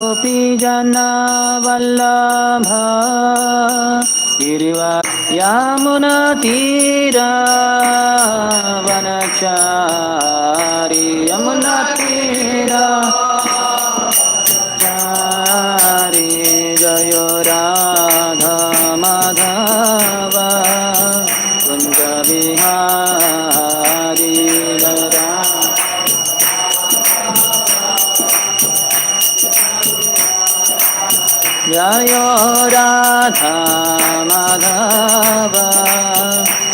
गोपी जनवल्लभ गिरिवा यमुनातीरावनचारि यमुनातीराचारि जय राधा माधव कुञ्ज बिहारी जय राधा माधव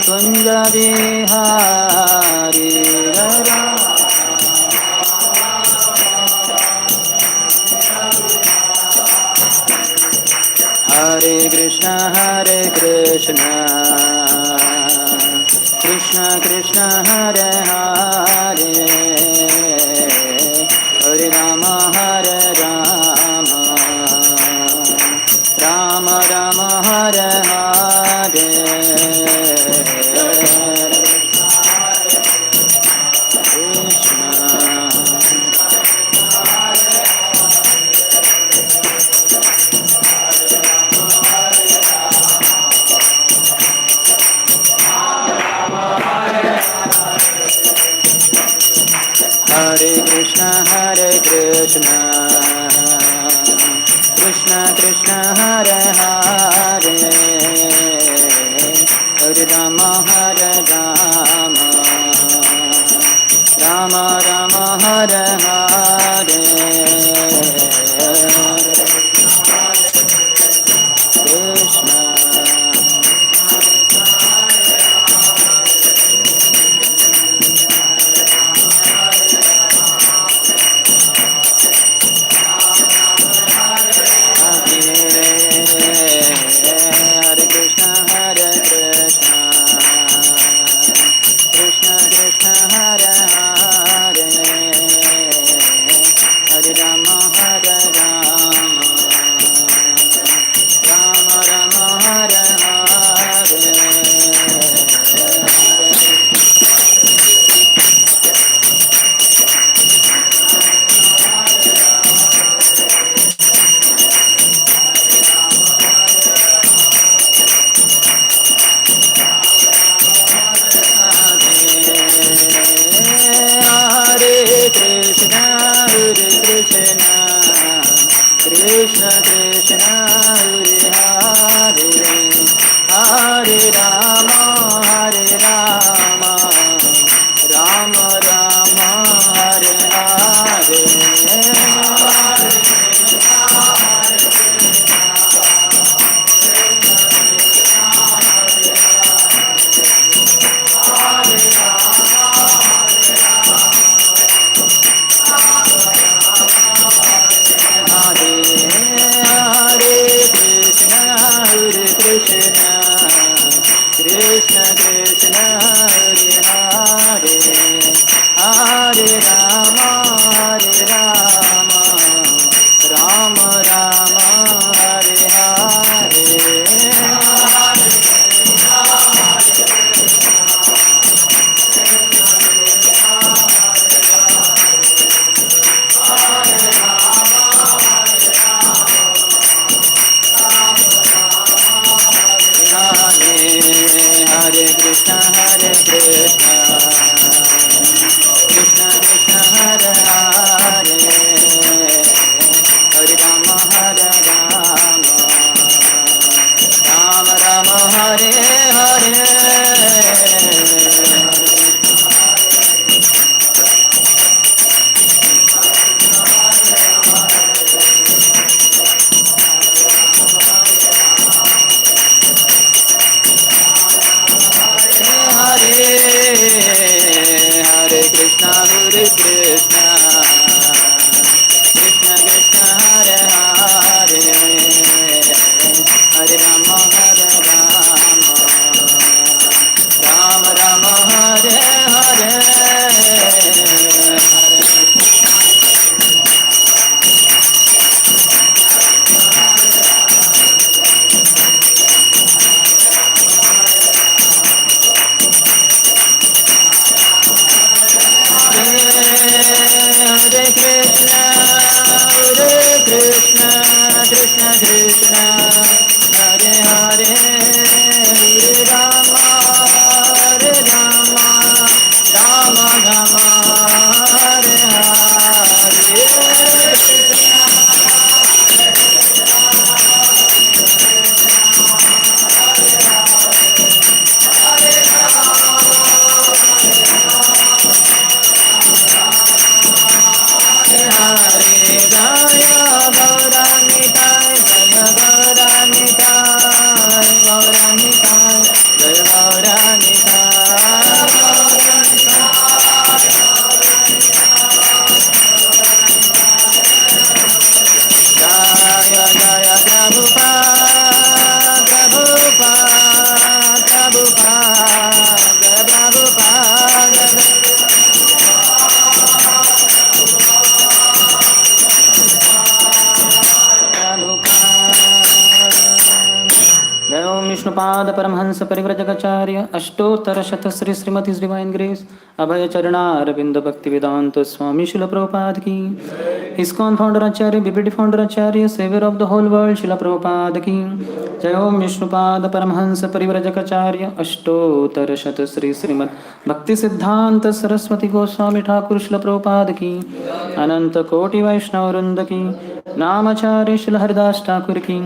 कुञ्ज बिहारी हरे Krishna Krishna Krishna Hare Hare Hare Ram Ram Ram Hare Hare Hare Krishna Krishna Krishna Hare Hare Hare Ram Ram Ram Hare Hare Krishna Hare Krishna Krishna Krishna Hare Hare Hare Rama Rama Rama Hare Hare Krishna Krishna Hare Hare Hare Rama Rama Rama Hare Hare Hare Vishnupad Paramhans परिव्रजकाचार्य अष्टोत्तर शत Shri Shrimati divine grace Abhay Charanaravinda Bhakti Vedanta Swami Srila Prabhupada की ISKCON founder acharya BPT founder acharya saviour of the whole world Srila Prabhupada की जय ओम विष्णुपाद परमहंस परिव्रजकाचार्य अष्टोत्तर शत श्री श्रीमद भक्ति सिद्धांत सरस्वती गोस्वामी ठाकुर शिल प्रभुपाद की अनंत कोटि वैष्णव वृंद की नामाचार्य शिल हरिदास ठाकुर की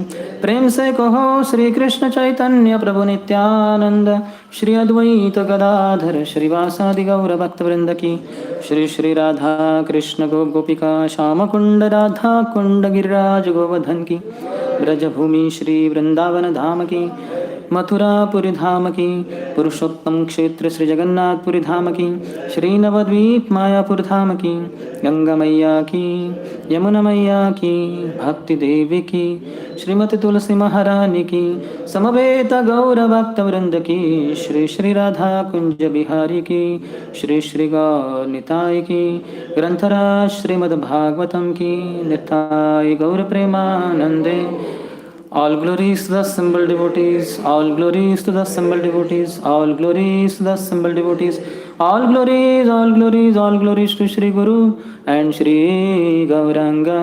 प्रेम से कहो श्री कृष्ण चैतन्य प्रभु नित्यानंद श्री अद्वैत गदाधर श्रीवासादि गौर भक्त वृंद की श्री श्री राधा कृष्ण गोपिका श्याम कुंड राधा कुंड गिरिराज गोवर्धन की ब्रजभूमि श्री वृंदावन धाम की मथुरापुरी धाम की पुरुषोत्तम क्षेत्र श्री जगन्नाथपुरी धाम की श्री नवद्वीप मायापुर धाम की गंगा मैया की यमुना मैया की भक्ति देवी की श्रीमती तुलसी महारानी की समवेत गौर भक्त वृंद की श्री श्री राधा कुंज बिहारी की श्री श्री गौर निताय की ग्रंथराज श्रीमद् भागवतम की निताय गौर प्रेमानंदे. All glories to the assembled devotees, all glories to the assembled devotees, all glories to the assembled devotees, all glories, all glories, all glories to Shri Guru and Shri Gauranga.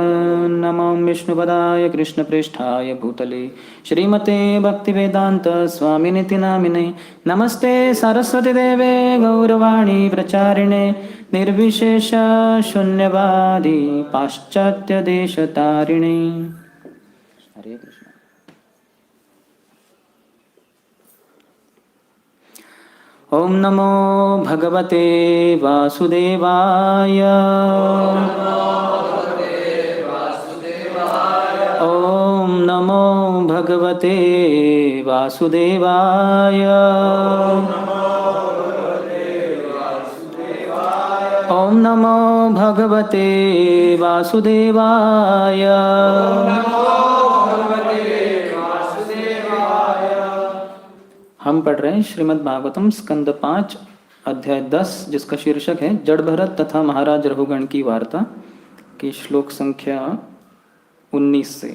Namo Vishnupadaya Krishna Pristhaya Bhutale Shrimate Bhaktivedanta Swaminiti Namine Namaste Saraswati Deve Gauravani Pracharine Nirvishesha Shunyavadi Paschatya Deshatarine. Hare Krishna. ओम नमो भगवते वासुदेवाय. ओम नमो भगवते वासुदेवाय. ओम नमो भगवते वासुदेवाय. हम पढ़ रहे हैं श्रीमद् भागवतम स्कंद 5 अध्याय 10 जिसका शीर्षक है जड़ भरत तथा महाराज रघुगण की वार्ता की श्लोक संख्या 19 से.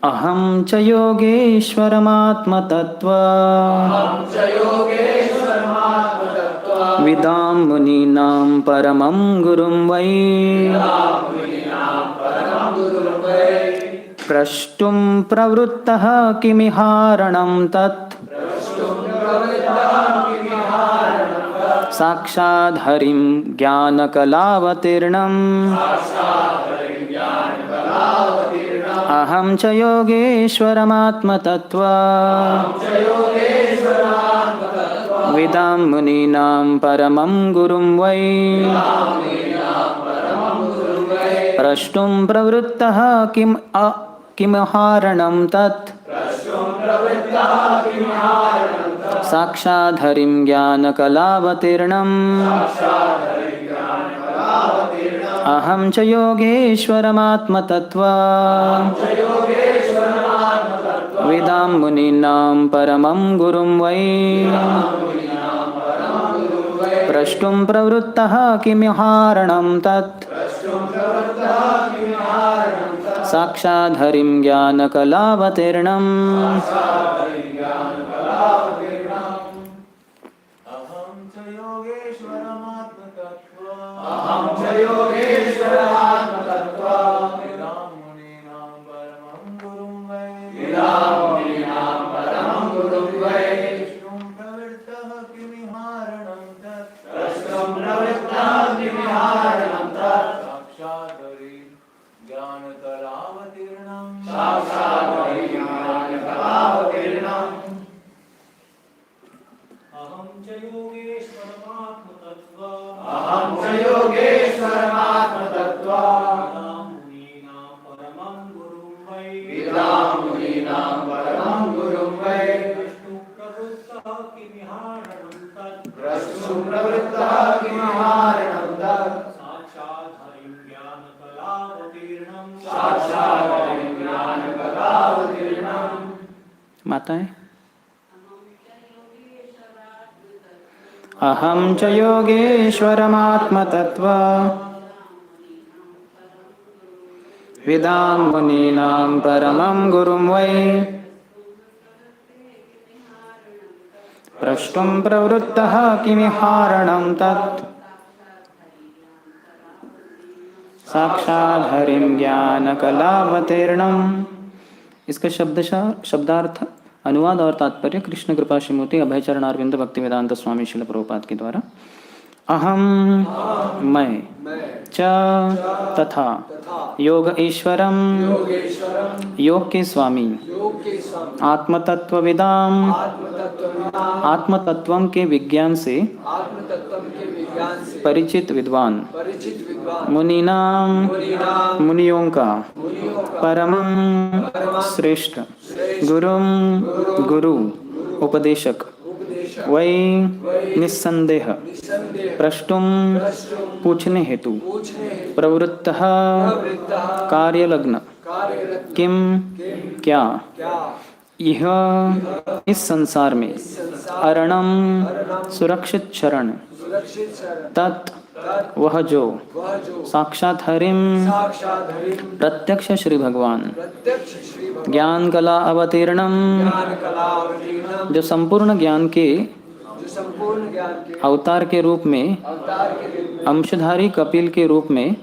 अहम च योगेश्वरमात्मतत्त्व विदां मुनीनां परमं गुरुं वै प्रष्टुं प्रवृत्तः किमिहारणं तत् साक्षात् हरिं ज्ञानकलावतीर्णम्. अहं च योगेश्वरमात्मतत्त्व विदां मुनीनां परमं गुरुं वै प्रष्टुं प्रवृत्तः किमहारणं तत् साक्षात् हरिं ज्ञानकलावतीर्णम्. अहं च योगेश्वरमात्मतत्त्व विदां मुनीनां परमं गुरुं वै प्रष्टुं प्रवृत्तः किमहारणं तत् साक्षात् हरिं ज्ञानकलावतीर्णम्. अहं च योगेश्वरमात्मतत्त्व विदां मुनीनां परमं गुरुं वै प्रष्टुं प्रवृत्तः किमिहारणं तत् साक्षात् हरिं ज्ञानकलावतीर्णम्. अहं च योगेश्वरमात्मतत्त्व विदां मुनीनां परमं गुरुं वै प्रष्टुं प्रवृत्तः किमिहारणं तत् साक्षात् हरिं ज्ञानकलावतीर्णम्. माताएं. अहं च योगेश्वरमात्मतत्त्व विदां मुनीनां परमं गुरुं वै प्रष्टुं प्रवृत्तः किमिहारणं तत् साक्षात् हरिं ज्ञानकलावतीर्णम्। इसका शब्दार्थ, अनुवाद और तात्पर्य कृष्ण कृपा श्रीमूर्ति अभय चरणारविंद भक्तिवेदांत स्वामी शिल प्रभुपाद के द्वारा। अहम मैं च तथा योग ईश्वरम योग के स्वामी आत्मतत्वविदाम आत्मतत्वम के विज्ञान से परिचित विद्वान मुनीनाम मुनियों का परमं श्रेष्ठ गुरुम गुरु उपदेशक वै निस्संदेह प्रष्टुम पूछने हेतु प्रवृत्तः कार्यलग्न किम क्या यह इस संसार में अरणम सुरक्षित शरण तत् वह जो साक्षात हरिम प्रत्यक्ष श्री भगवान ज्ञान कला अवतीर्णम जो संपूर्ण ज्ञान के अवतार के रूप में अंशधारी कपिल के रूप में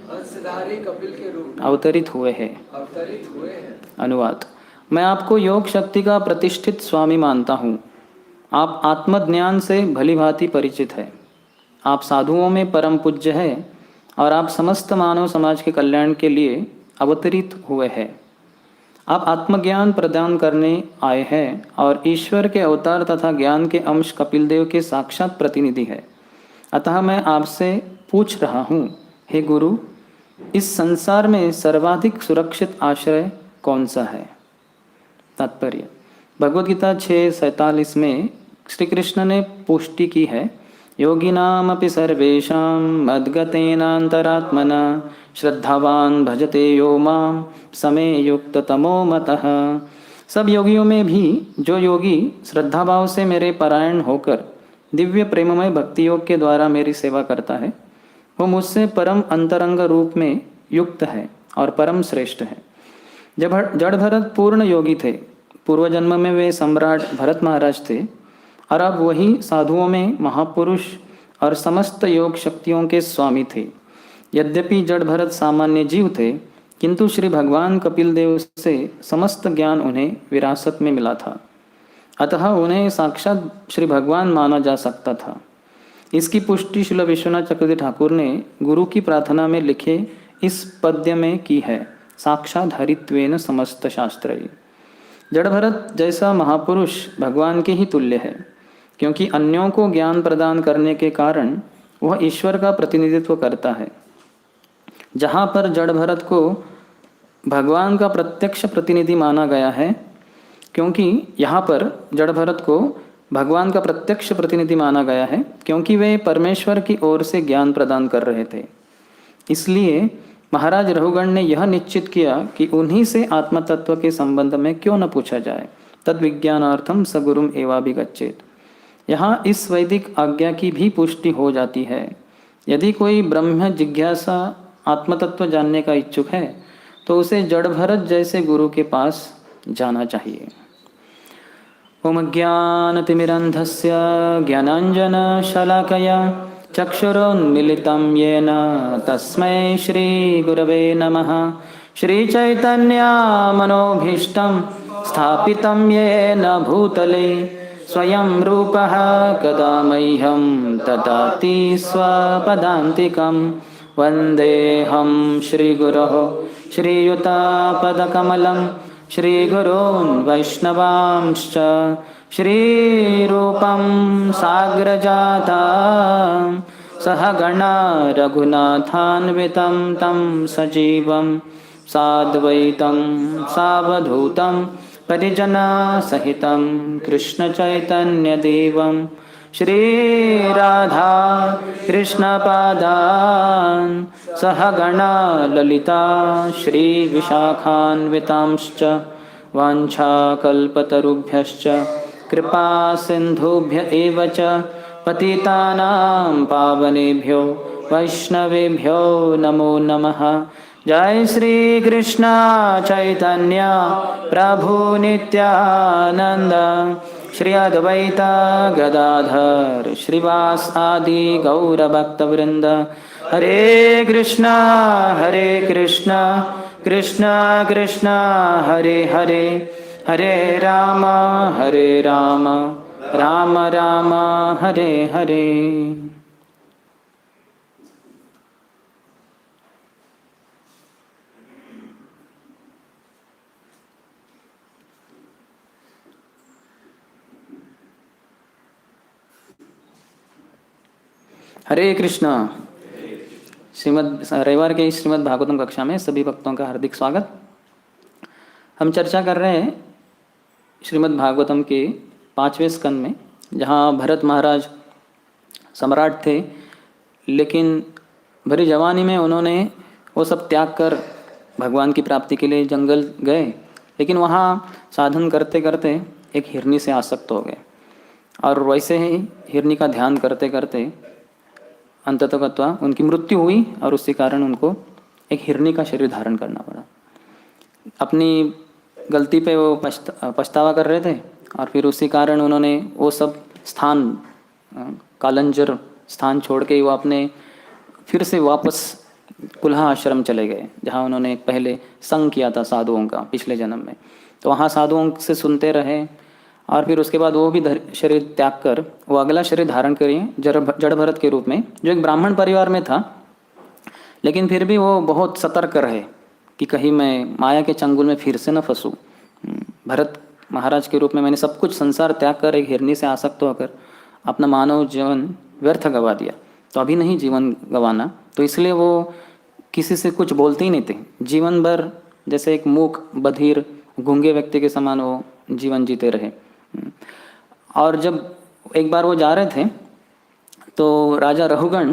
अवतरित हुए हैं। अनुवाद। मैं आपको योग शक्ति का प्रतिष्ठित स्वामी मानता हूँ। आप आत्मज्ञान से भली भांति परिचित है। आप साधुओं में परम पूज्य है और आप समस्त मानव समाज के कल्याण के लिए अवतरित हुए हैं। आप आत्मज्ञान प्रदान करने आए हैं और ईश्वर के अवतार तथा ज्ञान के अंश कपिल देव के साक्षात प्रतिनिधि है। अतः मैं आपसे पूछ रहा हूँ, हे गुरु, इस संसार में सर्वाधिक सुरक्षित आश्रय कौन सा है? तात्पर्य। भगवद्गीता 6:47 में श्री कृष्ण ने पुष्टि की है, योगिनामपि सर्वेषां मद्गतेनान्तरात्मना श्रद्धावान भजते यो मां समे युक्ततमो मतः। सब योगियों में भी जो योगी श्रद्धाभाव से मेरे परायण होकर दिव्य प्रेममय भक्ति योग के द्वारा मेरी सेवा करता है, वो मुझसे परम अंतरंग रूप में युक्त है और परम श्रेष्ठ है। जब जड़ भरत पूर्ण योगी थे, पूर्व जन्म में वे सम्राट भरत महाराज थे और अब वही साधुओं में महापुरुष और समस्त योग शक्तियों के स्वामी थे। यद्यपि जड़ भरत सामान्य जीव थे, किंतु श्री भगवान कपिल देव से समस्त ज्ञान उन्हें विरासत में मिला था, अतः उन्हें साक्षात श्री भगवान माना जा सकता था। इसकी पुष्टि श्रील विश्वनाथ चक्रवर्ती ठाकुर ने गुरु की प्रार्थना में लिखे इस पद्य में की है, साक्षात हरित्वेन समस्त शास्त्र। जड़ भरत जैसा महापुरुष भगवान के ही तुल्य है, क्योंकि अन्यों को ज्ञान प्रदान करने के कारण वह ईश्वर का प्रतिनिधित्व करता है। जहाँ पर जड़ भरत को भगवान का प्रत्यक्ष प्रतिनिधि माना गया है, क्योंकि यहाँ पर जड़ भरत को भगवान का प्रत्यक्ष प्रतिनिधि माना गया है, क्योंकि वे परमेश्वर की ओर से ज्ञान प्रदान कर रहे थे। इसलिए महाराज रघुगण ने यह निश्चित किया कि उन्हीं से आत्मतत्व के संबंध में क्यों न पूछा जाए। तद विज्ञानार्थम सगुरुम एवाभिगच्छेत। यहाँ इस वैदिक आज्ञा की भी पुष्टि हो जाती है। यदि कोई ब्रह्म जिज्ञासा आत्मतत्व जानने का इच्छुक है तो उसे जड़ भरत जैसे गुरु के पास जाना चाहिए। ओम ज्ञानतिमिरन्धस्य ज्ञानाञ्जनशलाकया चक्षुरुन्मिलितं येन तस्मै श्रीगुरवे नमः। श्रीचैतन्यमनोभीष्टं स्थापितं येन भूतले स्वयं रूपः कदा मह्यं ददाति स्वपदान्तिकं। वन्देऽहं श्रीगुरोः श्रीयुतापदकमलं श्रीगुरून् वैष्णवांश्च श्रीरूपं साग्रजातं सहगणा रघुनाथान्वितं तं सजीवं साद्वैतं सावधूतं परिजनसहितं कृष्णचैतन्यदेवं श्रीराधा कृष्णपादान् सहगणा ललिता श्रीविशाखान्वितांश्च वाञ्छाकल्पतरुभ्यश्च कृपा सिन्धुभ्य एव च पतितानां पावनेभ्यो वैष्णवेभ्यो नमो नमः। जय श्री कृष्ण चैतन्य प्रभु नित्यानंद श्री अद्वैता गदाधर श्रीवासादि गौरभक्तवृंद। हरे कृष्णा कृष्णा कृष्णा हरे हरे, हरे राम राम राम हरे हरे। हरे कृष्णा। रविवार के इस श्रीमद् भागवतम कक्षा में सभी भक्तों का हार्दिक स्वागत। हम चर्चा कर रहे हैं श्रीमद् भागवतम के 5वें स्कंद में, जहाँ भरत महाराज सम्राट थे, लेकिन भरी जवानी में उन्होंने वो सब त्याग कर भगवान की प्राप्ति के लिए जंगल गए, लेकिन वहाँ साधन करते करते एक हिरनी से आसक्त हो गए और वैसे ही हिरनी का ध्यान करते करते अंततः उनकी मृत्यु हुई और उसी कारण उनको एक हिरनी का शरीर धारण करना पड़ा। अपनी गलती पे वो पछतावा कर रहे थे और फिर उसी कारण उन्होंने वो सब स्थान, कालंजर स्थान छोड़ के वो अपने फिर से वापस कुल्हा आश्रम चले गए, जहाँ उन्होंने पहले संग किया था साधुओं का पिछले जन्म में। तो वहाँ साधुओं से सुनते रहे और फिर उसके बाद वो भी शरीर त्याग कर वो अगला शरीर धारण करिए जड़ भरत के रूप में, जो एक ब्राह्मण परिवार में था, लेकिन फिर भी वो बहुत सतर्क रहे कि कहीं मैं माया के चंगुल में फिर से न फंसूँ। भरत महाराज के रूप में मैंने सब कुछ संसार त्याग कर एक हिरनी से आसक्त होकर अपना मानव जीवन व्यर्थ गवा दिया, तो अभी नहीं जीवन गंवाना। तो इसलिए वो किसी से कुछ बोलते ही नहीं थे, जीवन भर जैसे एक मूक बधिर गूंगे व्यक्ति के समान वो जीवन जीते रहे। और जब एक बार वो जा रहे थे तो राजा रहुगण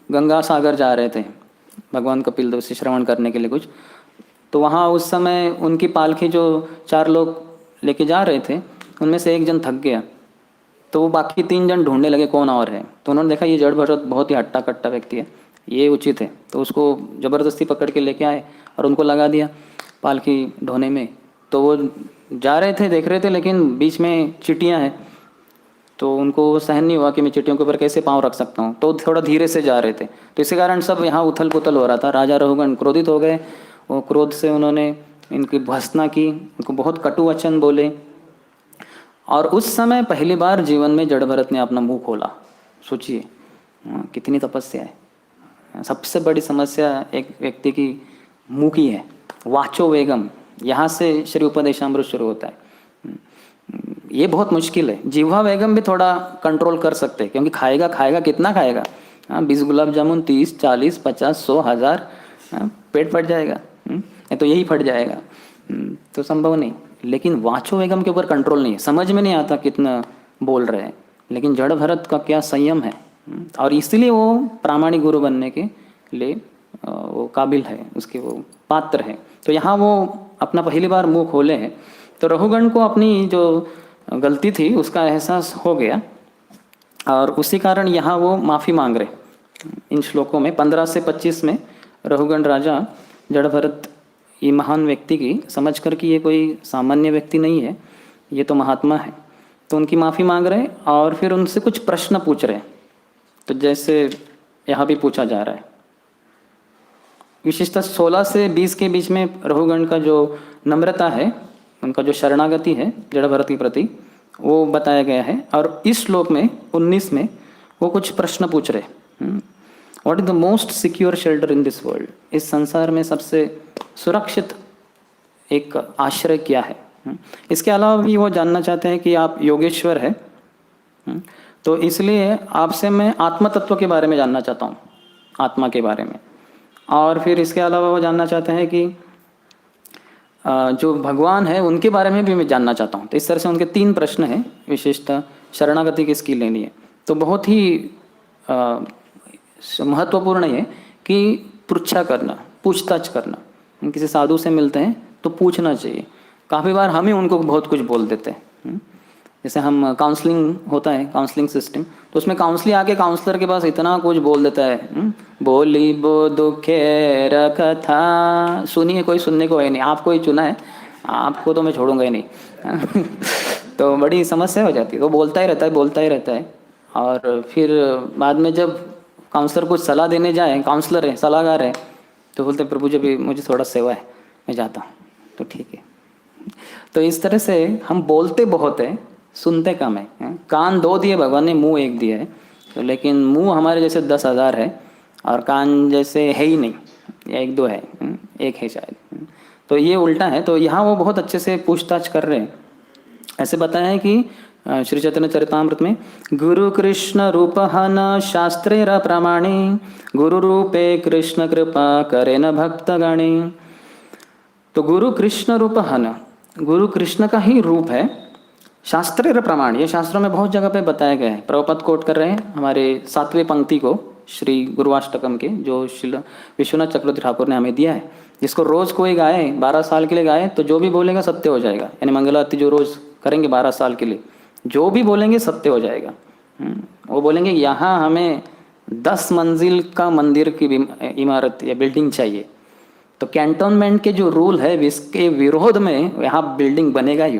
गंगा सागर जा रहे थे भगवान कपिल देव से श्रवण करने के लिए कुछ, तो वहाँ उस समय उनकी पालकी जो 4 लोग लेके जा रहे थे उनमें से एक जन थक गया, तो वो बाकी 3 जन ढूंढने लगे कौन और है। तो उन्होंने देखा ये जड़ भरत बहुत ही हट्टा कट्टा व्यक्ति है, ये उचित है, तो उसको ज़बरदस्ती पकड़ के लेके आए और उनको लगा दिया पालकी ढोने में। तो वो जा रहे थे, देख रहे थे, लेकिन बीच में चींटियाँ हैं, तो उनको सहन नहीं हुआ कि मैं चींटियों के ऊपर कैसे पाँव रख सकता हूँ, तो थोड़ा धीरे से जा रहे थे। तो इसी कारण सब यहाँ उथल पुथल हो रहा था। राजा रहुगण क्रोधित हो गए, वो क्रोध से उन्होंने इनकी भर्त्सना की, उनको बहुत कटु वचन बोले। और उस समय पहली बार जीवन में जड़ भरत ने अपना मुंह खोला। सोचिए कितनी तपस्या है। सबसे बड़ी समस्या एक व्यक्ति की मुंह की है, वाचो वेगम, यहाँ से श्री उपदेशामृत शुरू होता है। ये बहुत मुश्किल है। जिह्वा वेगम भी थोड़ा कंट्रोल कर सकते हैं, क्योंकि खाएगा कितना खाएगा, 20 गुलाब जामुन, 30, 40, 50, 100, 1000, पेट फट जाएगा, तो यही फट जाएगा, तो संभव नहीं। लेकिन वाचो वेगम के ऊपर कंट्रोल नहीं है, समझ में नहीं आता कितना बोल रहे हैं। लेकिन जड़ भरत का क्या संयम है, और इसलिए वो प्रामाणिक गुरु बनने के लिए वो काबिल है, उसके वो पात्र है। तो यहाँ वो अपना पहली बार मुंह खोले हैं, तो रहुगण को अपनी जो गलती थी उसका एहसास हो गया और उसी कारण यहाँ वो माफ़ी मांग रहे। इन श्लोकों में 15 से 25 में रहुगण राजा जड़ भरत ये महान व्यक्ति की समझ कर कि ये कोई सामान्य व्यक्ति नहीं है, ये तो महात्मा है, तो उनकी माफ़ी मांग रहे और फिर उनसे कुछ प्रश्न पूछ रहे। तो जैसे यहाँ भी पूछा जा रहा है, विशेषतः 16 से 20 के बीच में रहुगण का जो नम्रता है, उनका जो शरणागति है जड़ भरत के प्रति, वो बताया गया है। और इस श्लोक में 19 में वो कुछ प्रश्न पूछ रहे। What is the most secure shelter in this world, इस संसार में सबसे सुरक्षित एक आश्रय क्या है। इसके अलावा भी वो जानना चाहते हैं कि आप योगेश्वर है, तो इसलिए आपसे मैं आत्म तत्व के बारे में जानना चाहता हूँ, आत्मा के बारे में। और फिर इसके अलावा वो जानना चाहते हैं कि जो भगवान है उनके बारे में भी मैं जानना चाहता हूँ। तो इस तरह से उनके 3 प्रश्न हैं। विशेषतः शरणागति किसकी लेनी है, तो बहुत ही महत्वपूर्ण है कि पृच्छा करना, पूछताछ करना। हम किसी साधु से मिलते हैं तो पूछना चाहिए। काफ़ी बार हम ही उनको बहुत कुछ बोल देते हैं। जैसे हम काउंसलिंग होता है, काउंसलिंग सिस्टम, तो उसमें काउंसलिंग आके काउंसलर के पास इतना कुछ बोल देता है, बोली बो दुखे रखा, सुनिए कोई सुनने को है नहीं, आपको ही चुना है, आपको तो मैं छोड़ूंगा ही नहीं। तो बड़ी समस्या हो जाती है। वो बोलता ही रहता है, बोलता ही रहता है। और फिर बाद में जब काउंसलर कुछ सलाह देने जाए, काउंसलर है, सलाहकार है, तो बोलते प्रभु जी भी मुझे थोड़ा सेवा है, मैं जाता हूँ। तो ठीक है। तो इस तरह से हम बोलते बहुत है, सुनते कम है। कान 2 दिए भगवान ने, मुंह 1 दिया है। तो लेकिन मुंह हमारे जैसे 10,000 है और कान जैसे है ही नहीं, या 1-2 है, 1 है शायद। तो ये उल्टा है। तो यहाँ वो बहुत अच्छे से पूछताछ कर रहे हैं। ऐसे बताया है कि श्री चैतन्य चरितामृत में, गुरु कृष्ण रूप न शास्त्रे र प्रमाणे, गुरु रूपे कृष्ण कृपा करे न भक्त गणे। तो गुरु कृष्ण रूप न, गुरु कृष्ण का ही रूप है, शास्त्रे र प्रमाण, ये शास्त्रों में बहुत जगह पे बताया गया है। प्रभुपाद कोट कर रहे हैं हमारे 7वें पंक्ति को श्री गुरुवाष्टकम के, जो श्री विश्वनाथ चक्रवर्ती ठाकुर ने हमें दिया है, जिसको रोज कोई गाए, 12 साल के लिए गाए, तो जो भी बोलेगा सत्य हो जाएगा। यानी मंगल आरती जो रोज करेंगे 12 साल के लिए, जो भी बोलेंगे सत्य हो जाएगा। वो बोलेंगे यहाँ हमें 10 मंजिल का मंदिर की इमारत या बिल्डिंग चाहिए, तो कैंटोनमेंट के जो रूल है इसके विरोध में यहाँ बिल्डिंग बनेगा ही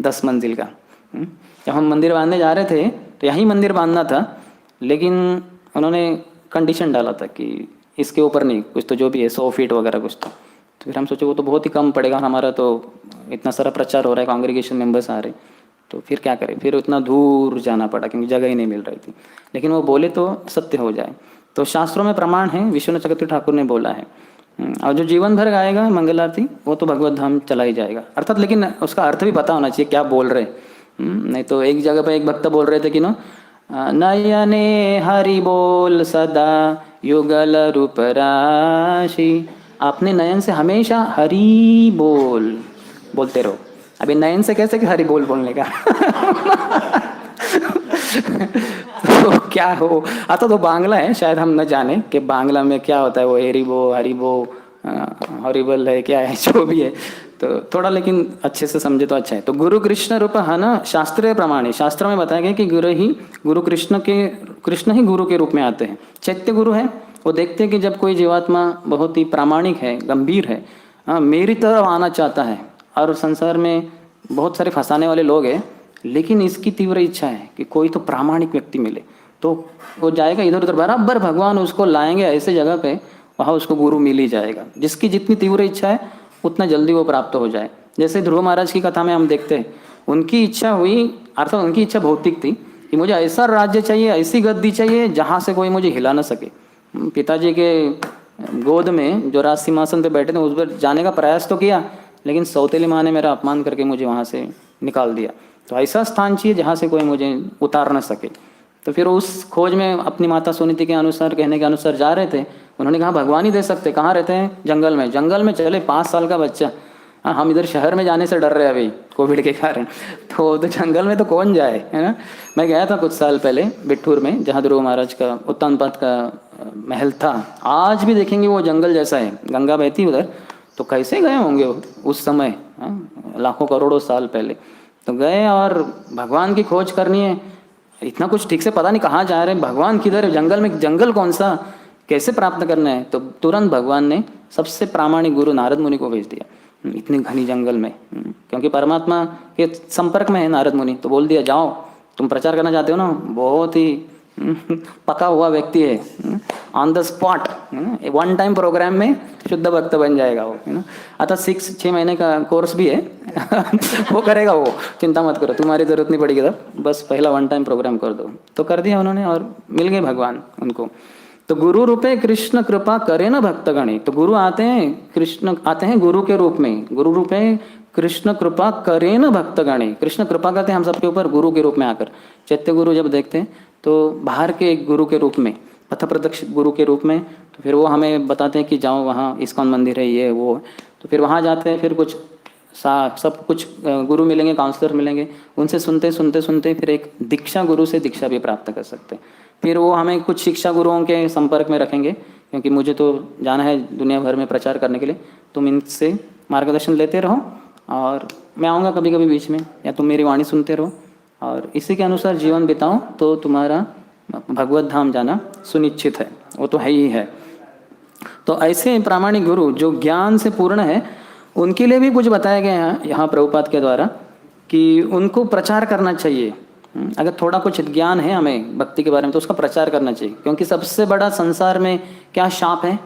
10 मंजिल का। जब हम मंदिर बांधने जा रहे थे तो यहीं मंदिर बांधना था, लेकिन उन्होंने कंडीशन डाला था कि इसके ऊपर नहीं, कुछ तो जो भी है 100 फीट वगैरह कुछ तो फिर हम सोचे वो तो बहुत ही कम पड़ेगा, हमारा तो इतना सारा प्रचार हो रहा है, कांग्रेगेशन मेंबर्स आ रहे, तो फिर क्या करें। फिर उतना दूर जाना पड़ा क्योंकि जगह ही नहीं मिल रही थी। लेकिन वो बोले तो सत्य हो जाए। तो शास्त्रों में प्रमाण है, विश्वनाथ चक्रवर्ती ठाकुर ने बोला है। और जो जीवन भर गाएगा मंगल आरती वो तो भगवत धाम चला ही जाएगा अर्थात। लेकिन उसका अर्थ भी पता होना चाहिए क्या बोल रहे। नहीं तो एक जगह पे एक भक्त बोल रहे थे कि नयने हरि बोल सदा युगल रूप राशि। आपने नयन से हमेशा हरि बोल बोलते रहो। अभी नयन से कैसे कि हरि बोल बोलने का तो क्या हो आता तो बांग्ला है, शायद हम न जाने कि बांग्ला में क्या होता है वो हेरिबो हरिबो हॉरिबल है क्या है जो भी है, तो थोड़ा लेकिन अच्छे से समझे तो अच्छा है। तो गुरु कृष्ण रूप है ना, शास्त्रीय प्रमाण है। शास्त्र में बताया गया कि गुरु कृष्ण ही गुरु के रूप में आते हैं। चैत्य गुरु है, वो देखते हैं कि जब कोई जीवात्मा बहुत ही प्रामाणिक है, गंभीर है, मेरी तरफ आना चाहता है, और संसार में बहुत सारे फंसाने वाले लोग हैं, लेकिन इसकी तीव्र इच्छा है कि कोई तो प्रामाणिक व्यक्ति मिले, तो वो जाएगा इधर उधर, बराबर भगवान उसको लाएंगे ऐसे जगह पे, वहाँ उसको गुरु मिल ही जाएगा। जिसकी जितनी तीव्र इच्छा है उतना जल्दी वो प्राप्त हो जाए। जैसे ध्रुव महाराज की कथा में हम देखते हैं, उनकी इच्छा हुई, अर्थात उनकी इच्छा भौतिक थी कि मुझे ऐसा राज्य चाहिए, ऐसी गद्दी चाहिए जहाँ से कोई मुझे हिला ना सके। पिताजी के गोद में जो राज सिंहासन पे बैठे थे उस पर जाने का प्रयास तो किया, लेकिन सौतेली माँ ने मेरा अपमान करके मुझे वहाँ से निकाल दिया। तो ऐसा स्थान चाहिए जहाँ से कोई मुझे उतार ना सके। तो फिर उस खोज में अपनी माता सुनीति के अनुसार, कहने के अनुसार जा रहे थे। उन्होंने कहा भगवान ही दे सकते, कहाँ रहते हैं? जंगल में। जंगल में चले, 5 साल का बच्चा। हम इधर शहर में जाने से डर रहे हैं अभी कोविड के कारण, तो जंगल में तो कौन जाए, है ना। मैं गया था कुछ साल पहले बिट्ठूर में, जहाँ ध्रुव महाराज का उत्तानपाद का महल था। आज भी देखेंगे वो जंगल जैसा है, गंगा बहती उधर। तो कैसे गए होंगे उस समय, लाखों करोड़ों साल पहले। तो गए और भगवान की खोज करनी है, इतना कुछ ठीक से पता नहीं कहाँ जा रहे हैं, भगवान किधर है, जंगल में, जंगल कौन सा, कैसे प्राप्त करना है। तो तुरंत भगवान ने सबसे प्रामाणिक गुरु नारद मुनि को भेज दिया इतनी घनी जंगल में, क्योंकि परमात्मा के संपर्क में है नारद मुनि। तो बोल दिया जाओ, तुम प्रचार करना चाहते हो ना, बहुत ही पका हुआ व्यक्ति है, on the spot 1 time programme में शुद्ध भक्त बन जाएगा वो, है ना। अतः 6 महीने का कोर्स भी है वो करेगा वो, चिंता मत करो, तुम्हारी जरूरत नहीं पड़ेगी तब, बस पहला 1 टाइम प्रोग्राम कर दो। तो कर दिया उन्होंने और मिल गए भगवान उनको। तो गुरु रूपे कृष्ण कृपा करे न भक्तगणे। तो गुरु आते हैं, कृष्ण आते हैं गुरु के रूप में, गुरु रूपे कृष्ण कृपा करे न भक्तगणे। कृष्ण कृपा करते हैं हम सबके ऊपर गुरु के रूप में आकर। चैत्य गुरु जब देखते हैं तो बाहर के एक गुरु के रूप में, पथ प्रत्यक्ष गुरु के रूप में, तो फिर वो हमें बताते हैं कि जाओ वहाँ इस्कॉन मंदिर है, ये वो। तो फिर वहाँ जाते हैं, फिर कुछ सब कुछ गुरु मिलेंगे, काउंसलर मिलेंगे, उनसे सुनते सुनते सुनते फिर एक दीक्षा गुरु से दीक्षा भी प्राप्त कर सकते हैं। फिर वो हमें कुछ शिक्षा गुरुओं के संपर्क में रखेंगे, क्योंकि मुझे तो जाना है दुनिया भर में प्रचार करने के लिए, तुम इनसे मार्गदर्शन लेते रहो और मैं आऊँगा कभी कभी बीच में, या तुम मेरी वाणी सुनते रहो और इसी के अनुसार जीवन बिताओ, तो तुम्हारा भगवत धाम जाना सुनिश्चित है, वो तो है ही है। तो ऐसे प्रामाणिक गुरु जो ज्ञान से पूर्ण है, उनके लिए भी कुछ बताया गया है यहाँ प्रभुपाद के द्वारा। कि उनको प्रचार करना चाहिए। अगर थोड़ा कुछ ज्ञान है हमें भक्ति के बारे में तो उसका प्रचार करना चाहिए, क्योंकि सबसे बड़ा संसार में क्या शाप है?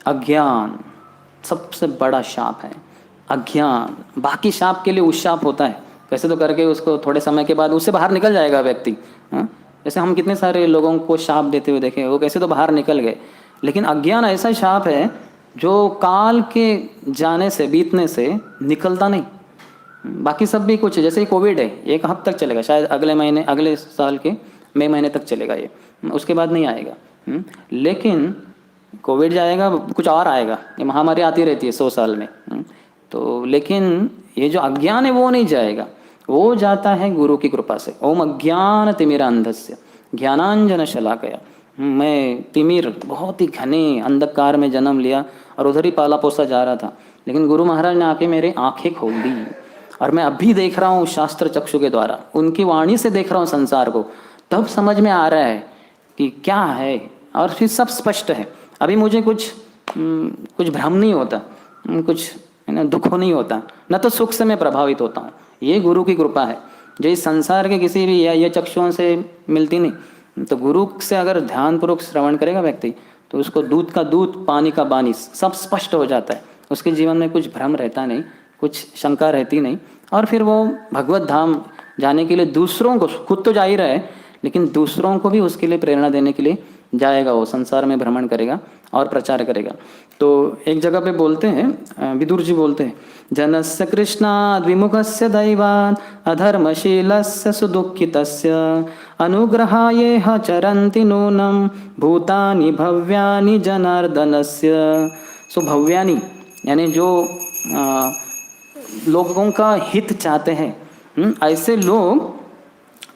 अज्ञान। सबसे बड़ा शाप है अज्ञान। बाकी शाप के लिए उशाप होता है, कैसे तो करके उसको थोड़े समय के बाद उससे बाहर निकल जाएगा व्यक्ति। हाँ? जैसे हम कितने सारे लोगों को शाप देते हुए देखे, वो कैसे तो बाहर निकल गए। लेकिन अज्ञान ऐसा शाप है जो काल के जाने से, बीतने से निकलता नहीं। बाकी सब भी कुछ है, जैसे कोविड है, 1 हफ्ते तक चलेगा, शायद अगले महीने, अगले साल के मई महीने तक चलेगा ये, उसके बाद नहीं आएगा। लेकिन कोविड जाएगा, कुछ और आएगा। ये महामारी आती रहती है 100 साल में। तो लेकिन ये जो अज्ञान है वो नहीं जाएगा, वो जाता है गुरु की कृपा से। ओम अज्ञान तिमिरांधस्य ज्ञानांजन शलाकया। मैं तिमिर, बहुत ही घने अंधकार में जन्म लिया और उधर ही पाला पोसा जा रहा था, लेकिन गुरु महाराज ने आके मेरी आंखें खोल दी और मैं अभी देख रहा हूँ शास्त्र चक्षु के द्वारा, उनकी वाणी से देख रहा हूँ संसार को। तब समझ में आ रहा है कि क्या है, और फिर सब स्पष्ट है। अभी मुझे कुछ भ्रम नहीं होता, कुछ है ना दुख नहीं होता, न तो सुख से मैं प्रभावित होता हूँ। ये गुरु की कृपा है जो इस संसार के किसी भी या ये चक्षुओं से मिलती नहीं। तो गुरु से अगर ध्यानपूर्वक श्रवण करेगा व्यक्ति तो उसको दूध का दूध, पानी का पानी सब स्पष्ट हो जाता है। उसके जीवन में कुछ भ्रम रहता नहीं, कुछ शंका रहती नहीं, और फिर वो भगवत धाम जाने के लिए दूसरों को, खुद तो जा ही रहा है लेकिन दूसरों को भी उसके लिए प्रेरणा देने के लिए जाएगा। वो संसार में भ्रमण करेगा और प्रचार करेगा। तो एक जगह पे बोलते हैं, विदुर जी बोलते हैं, जनस्य कृष्णाद् विमुखस्य दैवात् अधर्मशीलस्य सुदुःखितस्य अनुग्रहायेह चरन्ति नूनं भूतानि भव्यानि जनार्दनस्य। सो भव्यानि यानी जो लोगों का हित चाहते हैं, ऐसे लोग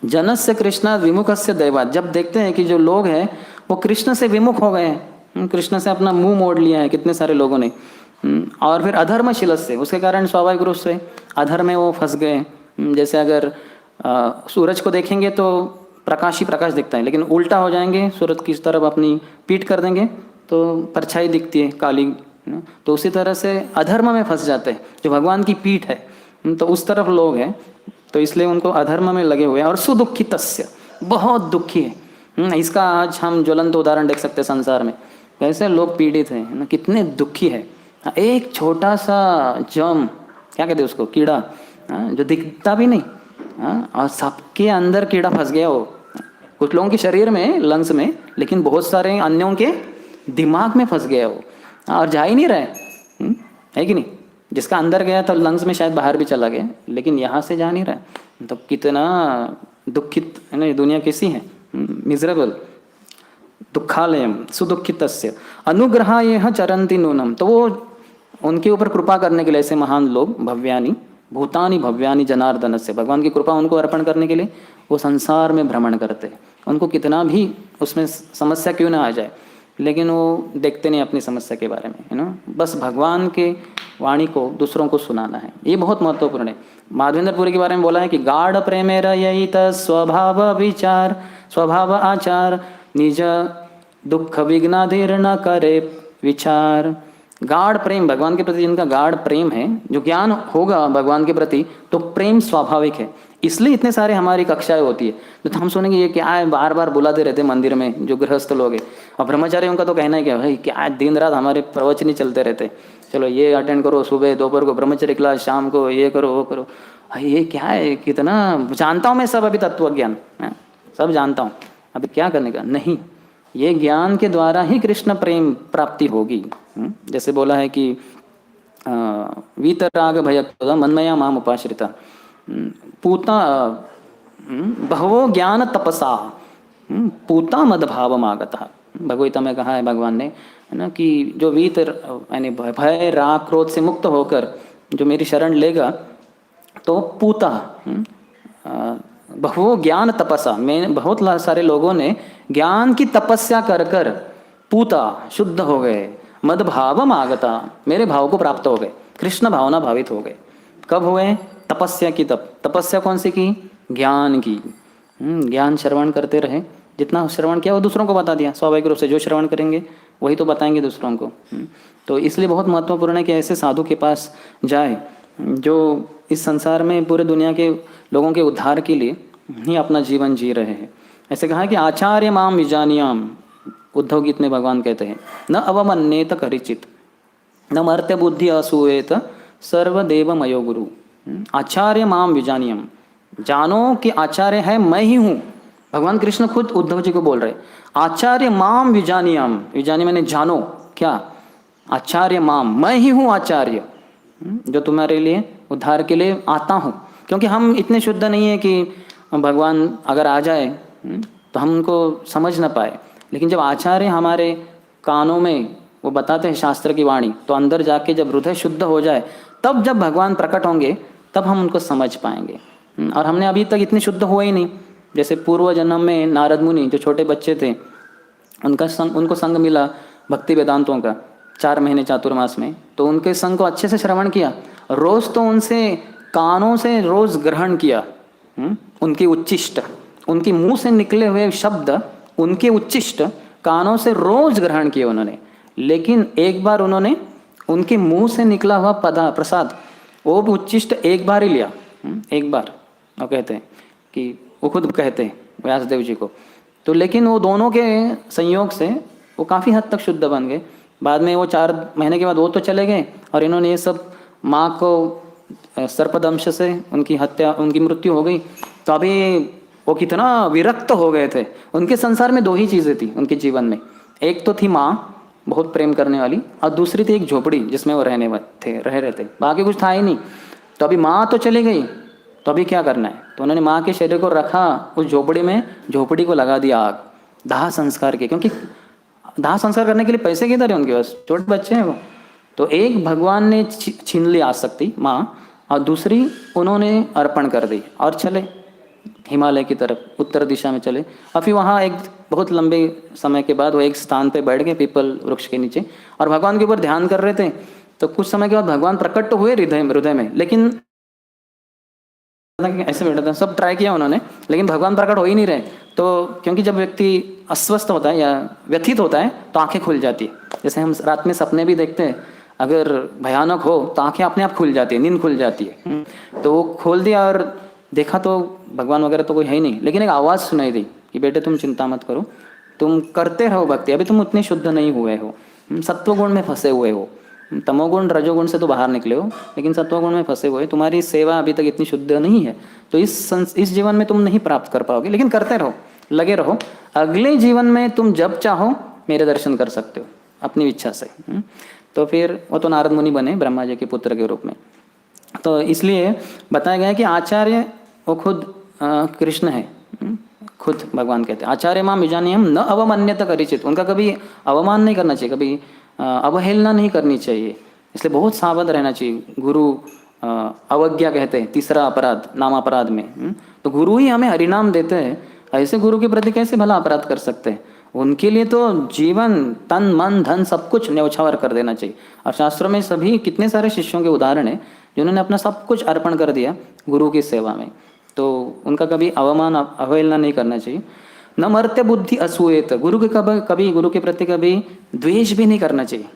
जनस्य कृष्ण विमुखस्य दैवात्, जब देखते हैं कि जो लोग हैं वो कृष्ण से विमुख हो गए हैं, कृष्ण से अपना मुंह मोड़ लिया है कितने सारे लोगों ने, और फिर अधर्मशील से, उसके कारण स्वाभाविक रूप से अधर्म में वो फंस गए। जैसे अगर सूरज को देखेंगे तो प्रकाश ही प्रकाश दिखता है, लेकिन उल्टा हो जाएंगे, सूरज की तरफ अपनी पीठ कर देंगे तो परछाई दिखती है काली। तो उसी तरह से अधर्म में फंस जाते हैं, जो भगवान की पीठ है तो उस तरफ लोग हैं, तो इसलिए उनको अधर्म में लगे हुए हैं। और सुदुःखितस्य, बहुत दुखी है। इसका आज हम ज्वलंत उदाहरण देख सकते हैं संसार में, कैसे लोग पीड़ित हैं ना, कितने दुखी है। एक छोटा सा जर्म, क्या कहते हैं उसको, कीड़ा, जो दिखता भी नहीं, और सबके अंदर कीड़ा फंस गया हो। कुछ लोगों के शरीर में, लंग्स में, लेकिन बहुत सारे अन्यों के दिमाग में फंस गया हो और जा ही नहीं रहे, है कि नहीं। जिसका अंदर गया तो लंग्स में शायद बाहर भी चला गया, लेकिन यहाँ से जा नहीं रहा। तो कितना दुखित है ना, दुनिया कैसी है, मिजरेबल, दुखालयम सुदुखितस्य अनुग्रहायेह चरन्ति नूनम। तो वो उनके ऊपर कृपा करने के लिए ऐसे महान लोग, भव्यानि भूतानि भव्यानि जनार्दनस्य, भगवान की कृपा उनको अर्पण करने के लिए वो संसार में भ्रमण करते हैं। उनको कितना भी उसमें समस्या क्यों ना आ जाए, लेकिन वो देखते नहीं अपनी समस्या के बारे में, है ना। बस भगवान के वाणी को दूसरों को सुनाना है, ये बहुत महत्वपूर्ण है। माधवेंद्रपुरी के बारे में बोला है कि गाढ़ प्रेमेर ययित स्वभाव विचार स्वभाव आचार निज दुख विघ्नाधिर न करे विचार। गाढ़ प्रेम, भगवान के प्रति जिनका गाढ़ प्रेम है, जो ज्ञान होगा भगवान के प्रति, तो प्रेम स्वाभाविक है। इसलिए इतने सारे हमारी कक्षाएं होती है। तो हम सुनेंगे ये क्या है, बार बार बुलाते रहते मंदिर में जो गृहस्थ लोग हैं। और ब्रह्मचारियों का तो कहना है क्या भाई, क्या दिन रात हमारे प्रवचन ही चलते रहते, चलो ये अटेंड करो, सुबह दोपहर को ब्रह्मचर्य क्लास, शाम को ये करो वो करो। ये क्या है, कितना जानता हूँ मैं सब, अभी तत्व ज्ञान सब जानता हूँ, अभी क्या करने का नहीं। ये ज्ञान के द्वारा ही कृष्ण प्रेम प्राप्ति होगी। जैसे बोला है कि वीतराग भय मनमया माम उपाश्रिता पूता बहवो ज्ञान तपसा पूता मदभावम आगता। भगवता में कहा है भगवान ने, है ना, कि जो वीत यानी भय राग क्रोध से मुक्त होकर जो मेरी शरण लेगा तो पूता बहु ज्ञान तपसा, में बहुत सारे लोगों ने ज्ञान की तपस्या कर कर पूता शुद्ध हो गए, मद भावम आगता, मेरे भाव को प्राप्त हो गए, कृष्ण भावना भावित हो गए। कब हुए? तपस्या की। तपस्या कौन सी की? ज्ञान की। ज्ञान श्रवण करते रहे, जितना श्रवण किया वो दूसरों को बता दिया। स्वाभाविक रूप से जो श्रवण करेंगे वही तो बताएंगे दूसरों को। तो इसलिए बहुत महत्वपूर्ण है कि ऐसे साधु के पास जाए जो इस संसार में पूरे दुनिया के लोगों के उद्धार के लिए ही अपना जीवन जी रहे हैं। ऐसे कहा है कि आचार्य माम विजानियाम, उद्धव गीत में भगवान कहते हैं, न अवमन्येत करिचित न मर्त्य बुद्धि असूयेत सर्वदेव मयो गुरु। आचार्य माम विजानियम, जानो कि आचार्य है मैं ही हूँ। भगवान कृष्ण खुद उद्धव जी को बोल रहे, आचार्य माम विजानियम, विजानी मैंने जानो क्या, आचार्य माम मैं ही हूँ आचार्य, जो तुम्हारे लिए उद्धार के लिए आता हूँ। क्योंकि हम इतने शुद्ध नहीं है कि भगवान अगर आ जाए तो हम उनको समझ ना पाए, लेकिन जब आचार्य हमारे कानों में वो बताते हैं शास्त्र की वाणी, तो अंदर जाके जब हृदय शुद्ध हो जाए, तब जब भगवान प्रकट होंगे तब हम उनको समझ पाएंगे। और हमने अभी तक इतने शुद्ध हुए ही नहीं। जैसे पूर्व जन्म में नारद मुनि जो छोटे बच्चे थे, उनको संग मिला भक्ति वेदांतों का 4 महीने चातुर्मास में, तो उनके संग को अच्छे से श्रवण किया, रोज तो उनसे कानों से रोज ग्रहण किया। उनकी उच्चिष्ट, उनके मुंह से निकले हुए शब्द, उनके उच्चिष्ट कानों से रोज ग्रहण किए उन्होंने। लेकिन एक बार उन्होंने उनके मुंह से निकला हुआ प्रसाद, वो भी उच्चिष्ट एक बार ही लिया, एक बार। वो कहते हैं कि वो खुद कहते हैं व्यासदेव जी को। तो लेकिन वो दोनों के संयोग से वो काफ़ी हद तक शुद्ध बन गए। बाद में वो 4 महीने के बाद वो तो चले गए, और इन्होंने ये सब, माँ को सर्पदंश से उनकी हत्या, उनकी मृत्यु हो गई। तो अभी वो कितना विरक्त हो गए थे। उनके संसार में 2 ही चीज़ें थी उनके जीवन में, एक तो थी माँ बहुत प्रेम करने वाली, और दूसरी थी एक झोपड़ी जिसमें वो रह रहे थे, बाकी कुछ था ही नहीं। तो अभी माँ तो चली गई, तो अभी क्या करना है, तो उन्होंने माँ के शरीर को रखा उस झोपड़ी में, झोपड़ी को लगा दिया आग, दाह संस्कार के। क्योंकि दाह संस्कार करने के लिए पैसे किधर है उनके पास, छोटे बच्चे हैं वो। तो एक भगवान ने छीन ली आसक्ति माँ, और दूसरी उन्होंने अर्पण कर दी, और चले हिमालय की तरफ, उत्तर दिशा में चले। और फिर वहाँ एक बहुत लंबे समय के बाद वो एक स्थान पे बैठ गए पीपल वृक्ष के नीचे, और भगवान के ऊपर ध्यान कर रहे थे। तो कुछ समय के बाद भगवान प्रकट तो हुए हृदय में, लेकिन ऐसे बैठा था, सब ट्राई किया उन्होंने, लेकिन भगवान प्रकट हो ही नहीं रहे। तो क्योंकि जब व्यक्ति अस्वस्थ होता है या व्यथित होता है तो आंखें खुल जाती है। जैसे हम रात में सपने भी देखते हैं, अगर भयानक हो तो आंखें अपने आप खुल जाती है, नींद खुल जाती है। तो वो खोल दिया और देखा तो भगवान वगैरह तो कोई है ही नहीं, लेकिन एक आवाज़ सुनाई दी कि बेटे तुम चिंता मत करो, तुम करते रहो भक्ति, अभी तुम उतने शुद्ध नहीं हुए हो, सत्वगुण में फंसे हुए हो, तमोगुण रजोगुण से तो बाहर निकले हो, लेकिन सत्वगुण में फंसे हुए, तुम्हारी सेवा अभी तक इतनी शुद्ध नहीं है, तो इस जीवन में तुम नहीं प्राप्त कर पाओगे, लेकिन करते रहो, लगे रहो, अगले जीवन में तुम जब चाहो मेरे दर्शन कर सकते हो अपनी इच्छा से। तो फिर वो तो नारद मुनि बने ब्रह्मा जी के पुत्र के रूप में। तो इसलिए बताया गया है कि आचार्य वो खुद कृष्ण है, खुद भगवान कहते हैं आचार्य माम विजानीयम न अवमान्यत करिचित, उनका कभी अवमान नहीं करना चाहिए, कभी अवहेलना नहीं करनी चाहिए, इसलिए बहुत सावध रहना चाहिए। गुरु अवज्ञा कहते हैं, तीसरा अपराध नाम अपराध में। तो गुरु ही हमें हरिनाम देते हैं, ऐसे गुरु के प्रति कैसे भला अपराध कर सकते हैं। उनके लिए तो जीवन तन मन धन सब कुछ न्यौछावर कर देना चाहिए। और शास्त्रों में सभी कितने सारे शिष्यों के उदाहरण हैं जिन्होंने अपना सब कुछ अर्पण कर दिया गुरु की सेवा में, तो उनका कभी अवमान अवहेलना नहीं करना चाहिए। न मर्त्य बुद्धि असूयेत, गुरु के कभी गुरु के प्रति कभी द्वेष भी नहीं करना चाहिए।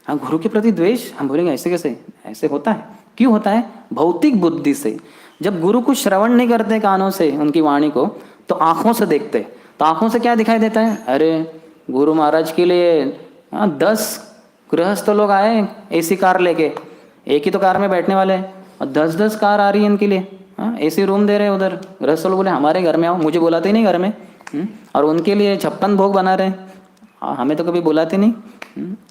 हाँ, गुरु के प्रति द्वेष, हम बोलेंगे ऐसे कैसे, ऐसे होता है, क्यों होता है, भौतिक बुद्धि से। जब गुरु को श्रवण नहीं करते कानों से उनकी वाणी को, तो आंखों से देखते, तो आंखों से क्या दिखाई देता है, अरे गुरु महाराज के लिए 10 गृहस्थ लोग आए एसी कार लेके, एक ही तो कार में बैठने वाले हैं और 10-10 कार आ रही है इनके लिए, एसी रूम दे रहे हैं उधर। गृहस्थ लोग बोले हमारे घर में आओ, मुझे बुलाते ही नहीं घर में, और उनके लिए 56 भोग बना रहे हैं, हमें तो कभी बुलाते नहीं।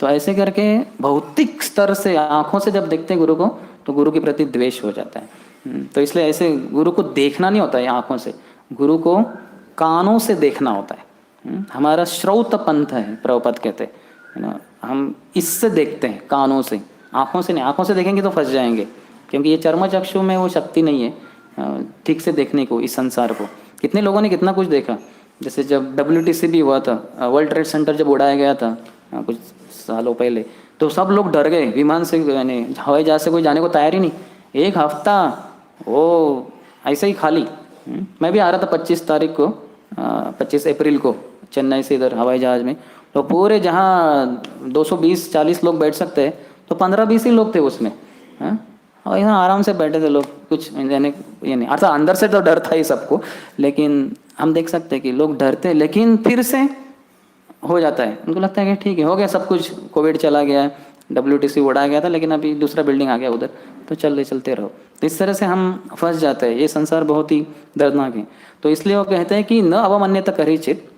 तो ऐसे करके भौतिक स्तर से आंखों से जब देखते हैं गुरु को, तो गुरु के प्रति द्वेष हो जाता है। तो इसलिए ऐसे गुरु को देखना नहीं होता है आंखों से, गुरु को कानों से देखना होता है। हमारा श्रौत पंथ है, प्रभुपाद कहते हैं ना, हम इससे देखते हैं कानों से, आंखों से नहीं। आंखों से देखेंगे तो फंस जाएंगे, क्योंकि ये चर्म चक्षु में वो शक्ति नहीं है ठीक से देखने को इस संसार को। कितने लोगों ने कितना कुछ देखा, जैसे जब WTC भी हुआ था, वर्ल्ड ट्रेड सेंटर जब उड़ाया गया था कुछ सालों पहले, तो सब लोग डर गए, विमान से यानी हवाई जहाज से कोई जाने को तैयार ही नहीं। 1 हफ्ता वो ऐसे ही खाली। मैं भी आ रहा था 25 तारीख को, 25 अप्रैल को चेन्नई से इधर हवाई जहाज में, तो पूरे जहाँ 220-40 लोग बैठ सकते हैं, तो 15-20 ही लोग थे उसमें। और यहाँ आराम से बैठे थे लोग, कुछ यानी ये नहीं, अर्थात अंदर से तो डर था ही सबको, लेकिन हम देख सकते हैं कि लोग डरते हैं, लेकिन फिर से हो जाता है, उनको लगता है कि ठीक है हो गया सब कुछ, कोविड चला गया, WTC उड़ा गया था, लेकिन अभी दूसरा बिल्डिंग आ गया उधर, तो चलते रहो। तो इस तरह से हम फंस जाते हैं, ये संसार बहुत ही दर्दनाक है। तो इसलिए वो कहते हैं कि न अवमान्यता करिचित,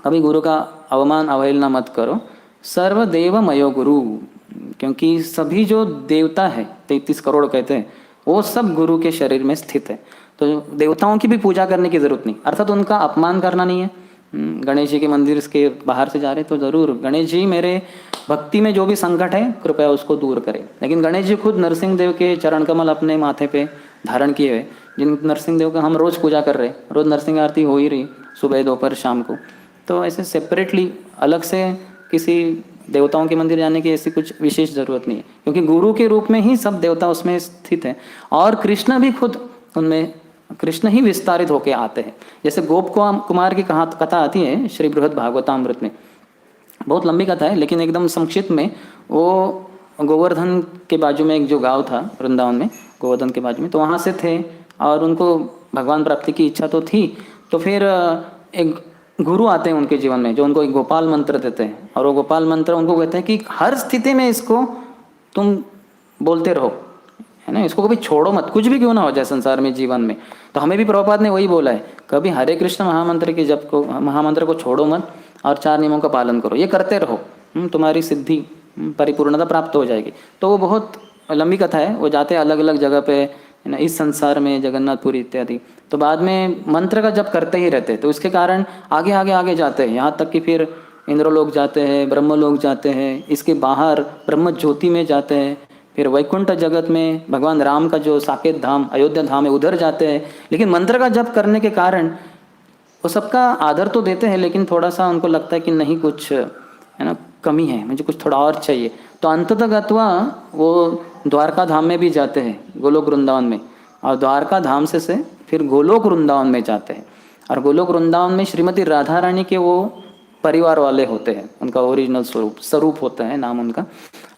कभी गुरु का अवमान अवहेलना मत करो, सर्वदेव मयो गुरु, क्योंकि सभी जो देवता है 33 करोड़ कहते हैं, वो सब गुरु के शरीर में स्थित है। तो देवताओं की भी पूजा करने की जरूरत नहीं, अर्थात उनका अपमान करना नहीं है। गणेश जी के मंदिर के बाहर से जा रहे तो जरूर गणेश जी मेरे भक्ति में जो भी संकट है कृपया उसको दूर करें, लेकिन गणेश जी खुद नरसिंह देव के चरण कमल अपने माथे पे धारण किए हुए, जिन नरसिंह देव का हम रोज पूजा कर रहे हैं, रोज नरसिंह आरती हो ही रही सुबह दोपहर शाम को। तो ऐसे सेपरेटली अलग से किसी देवताओं के मंदिर जाने की ऐसी कुछ विशेष जरूरत नहीं है, क्योंकि गुरु के रूप में ही सब देवता उसमें स्थित हैं, और कृष्ण भी खुद उनमें, कृष्ण ही विस्तारित होके आते हैं। जैसे गोप कुमार की कथा आती है श्री बृहद भागवतामृत में, बहुत लंबी कथा है लेकिन एकदम संक्षिप्त में, वो गोवर्धन के बाजू में एक जो गांव था वृंदावन में, गोवर्धन के बाजू में, तो वहाँ से थे और उनको भगवान प्राप्ति की इच्छा तो थी। तो फिर एक गुरु आते हैं उनके जीवन में जो उनको एक गोपाल मंत्र देते हैं, और वो गोपाल मंत्र उनको कहते हैं कि हर स्थिति में इसको तुम बोलते रहो, है ना, इसको कभी छोड़ो मत, कुछ भी क्यों ना हो जाए संसार में जीवन में। तो हमें भी प्रभुपाद ने वही बोला है, कभी हरे कृष्ण महामंत्र के जप को, महामंत्र को छोड़ो मत, और 4 नियमों का पालन करो, ये करते रहो, तुम्हारी सिद्धि परिपूर्णता प्राप्त हो जाएगी। तो वो बहुत लंबी कथा है, वो जाते हैं अलग अलग जगह पे, है ना, इस संसार में जगन्नाथपुरी इत्यादि। तो बाद में मंत्र का जप करते ही रहते, तो इसके कारण आगे आगे आगे जाते हैं, यहाँ तक कि फिर इंद्रलोक जाते हैं, ब्रह्मलोक जाते हैं, इसके बाहर ब्रह्म ज्योति में जाते हैं, फिर वैकुंठ जगत में भगवान राम का जो साकेत धाम अयोध्या धाम है उधर जाते हैं। लेकिन मंत्र का जप करने के कारण वो सबका आदर तो देते हैं, लेकिन थोड़ा सा उनको लगता है कि नहीं कुछ, है ना, कमी है, मुझे कुछ थोड़ा और चाहिए। तो अंततः गत्वा वो द्वारका धाम में भी जाते हैं, गोलोक वृंदावन में, और द्वारका धाम से फिर गोलोक वृंदावन में जाते हैं, और गोलोक वृंदावन में श्रीमती राधा रानी के वो परिवार वाले होते हैं, उनका ओरिजिनल स्वरूप होता है नाम उनका।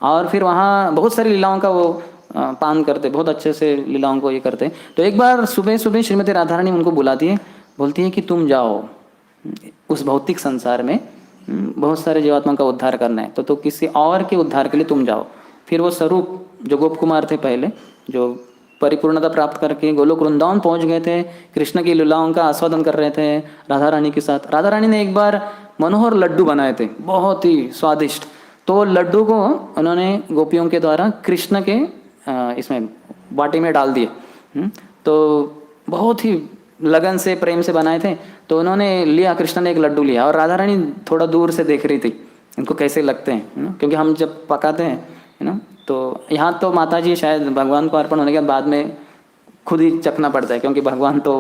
और फिर वहाँ बहुत सारी लीलाओं का वो पान करते, बहुत अच्छे से लीलाओं को ये करते। तो एक बार सुबह सुबह श्रीमती राधा रानी उनको बुलाती है, बोलती है कि तुम जाओ उस भौतिक संसार में, बहुत सारे जीवात्मा का उद्धार करना है, तो किसी और के उद्धार के लिए तुम जाओ। फिर वो स्वरूप जो गोप कुमार थे पहले, जो परिपूर्णता प्राप्त करके गोलोक वृंदावन पहुंच गए थे, कृष्ण की लीलाओं का आस्वादन कर रहे थे राधा रानी के साथ। राधा रानी ने एक बार मनोहर लड्डू बनाए थे, बहुत ही स्वादिष्ट, तो लड्डू को उन्होंने गोपियों के द्वारा कृष्ण के इसमें बाटी में डाल दिए। तो बहुत ही लगन से प्रेम से बनाए थे, तो उन्होंने लिया, कृष्ण ने एक लड्डू लिया, और राधा रानी थोड़ा दूर से देख रही थी इनको कैसे लगते हैं, है ना, क्योंकि हम जब पकाते हैं, है ना, तो यहाँ तो माता जी शायद भगवान को अर्पण होने के बाद में खुद ही चखना पड़ता है, क्योंकि भगवान तो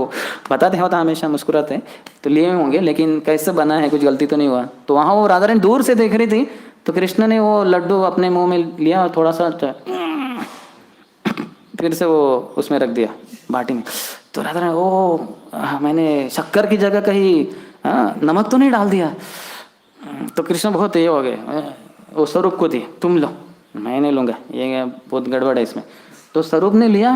बताते होता हमेशा मुस्कुराते हैं, तो लिए होंगे, लेकिन कैसे बना है, कुछ गलती तो नहीं हुआ। तो वहाँ वो राधा रानी दूर से देख रही थी, तो कृष्ण ने वो लड्डू अपने मुंह में लिया और थोड़ा सा फिर से वो उसमें रख दिया बाटी में। तो राधा रानी, ओ मैंने शक्कर की जगह कहीं नमक तो नहीं डाल दिया। तो कृष्ण बहुत ये हो गए, वो स्वरूप को दिए, तुम लो, मैं नहीं लूँगा, ये बहुत गड़बड़ है इसमें। तो स्वरूप ने लिया,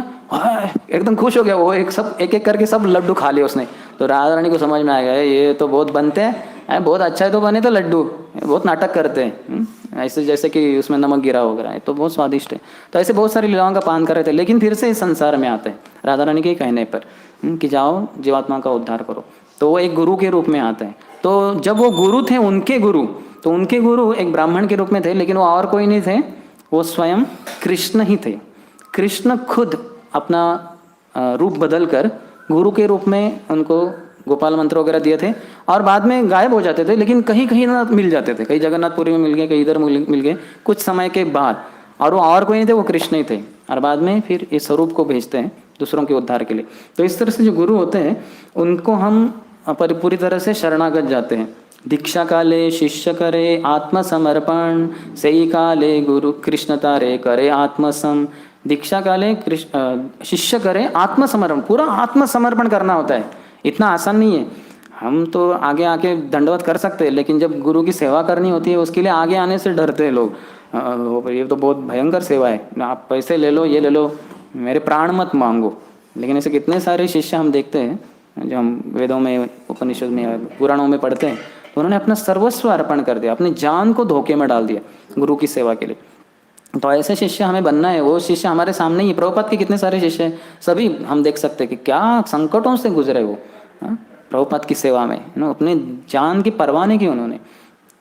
एकदम खुश हो गया वो, एक एक करके सब लड्डू खा लिए उसने। तो राधा रानी को समझ में आ गया ये तो बहुत बनते हैं, बहुत अच्छा है तो बने तो लड्डू, बहुत नाटक करते हैं, ऐसे जैसे कि उसमें नमक गिरा होगा, है तो बहुत स्वादिष्ट है। तो ऐसे बहुत सारी लीलाओं का पान कर रहे थे, लेकिन फिर से इस संसार में आते हैं राधा रानी के कहने पर कि जाओ जीवात्मा का उद्धार करो। तो वो एक गुरु के रूप में आते हैं। तो जब वो गुरु थे, उनके गुरु, तो उनके गुरु एक ब्राह्मण के रूप में थे, लेकिन वो और कोई नहीं थे, वो स्वयं कृष्ण ही थे। कृष्ण खुद अपना रूप बदल कर गुरु के रूप में उनको गोपाल मंत्र वगैरह दिए थे, और बाद में गायब हो जाते थे, लेकिन कहीं कहीं ना मिल जाते थे, कहीं जगन्नाथपुरी में मिल गए, कहीं इधर मिल गए कुछ समय के बाद, और वो और कोई नहीं थे, वो कृष्ण ही थे। और बाद में फिर इस स्वरूप को भेजते हैं दूसरों के उद्धार के लिए। तो इस तरह से जो गुरु होते हैं उनको हम पूरी तरह से शरणागत जाते हैं। दीक्षा काले शिष्य करे आत्मसमर्पण, सही काले गुरु कृष्ण तारे करे आत्मसम। दीक्षा काले शिष्य करे आत्मसमर्पण, पूरा आत्मसमर्पण करना होता है, इतना आसान नहीं है। हम तो आगे आके दंडवत कर सकते हैं, लेकिन जब गुरु की सेवा करनी होती है उसके लिए आगे आने से डरते हैं लोग, ये तो बहुत भयंकर सेवा है, आप पैसे ले लो, ये ले लो, मेरे प्राण मत मांगो। लेकिन ऐसे कितने सारे शिष्य हम देखते हैं जो हम वेदों में, उपनिषद में, पुराणों में पढ़ते हैं, तो उन्होंने अपना सर्वस्व अर्पण कर दिया, अपनी जान को धोखे में डाल दिया गुरु की सेवा के लिए। तो ऐसे शिष्य हमें बनना है। वो शिष्य हमारे सामने ही, प्रभुपाद के कितने सारे शिष्य हैं, सभी हम देख सकते हैं कि क्या संकटों से गुजरे वो प्रभुपाद की सेवा में, अपने जान की परवाह नहीं की उन्होंने।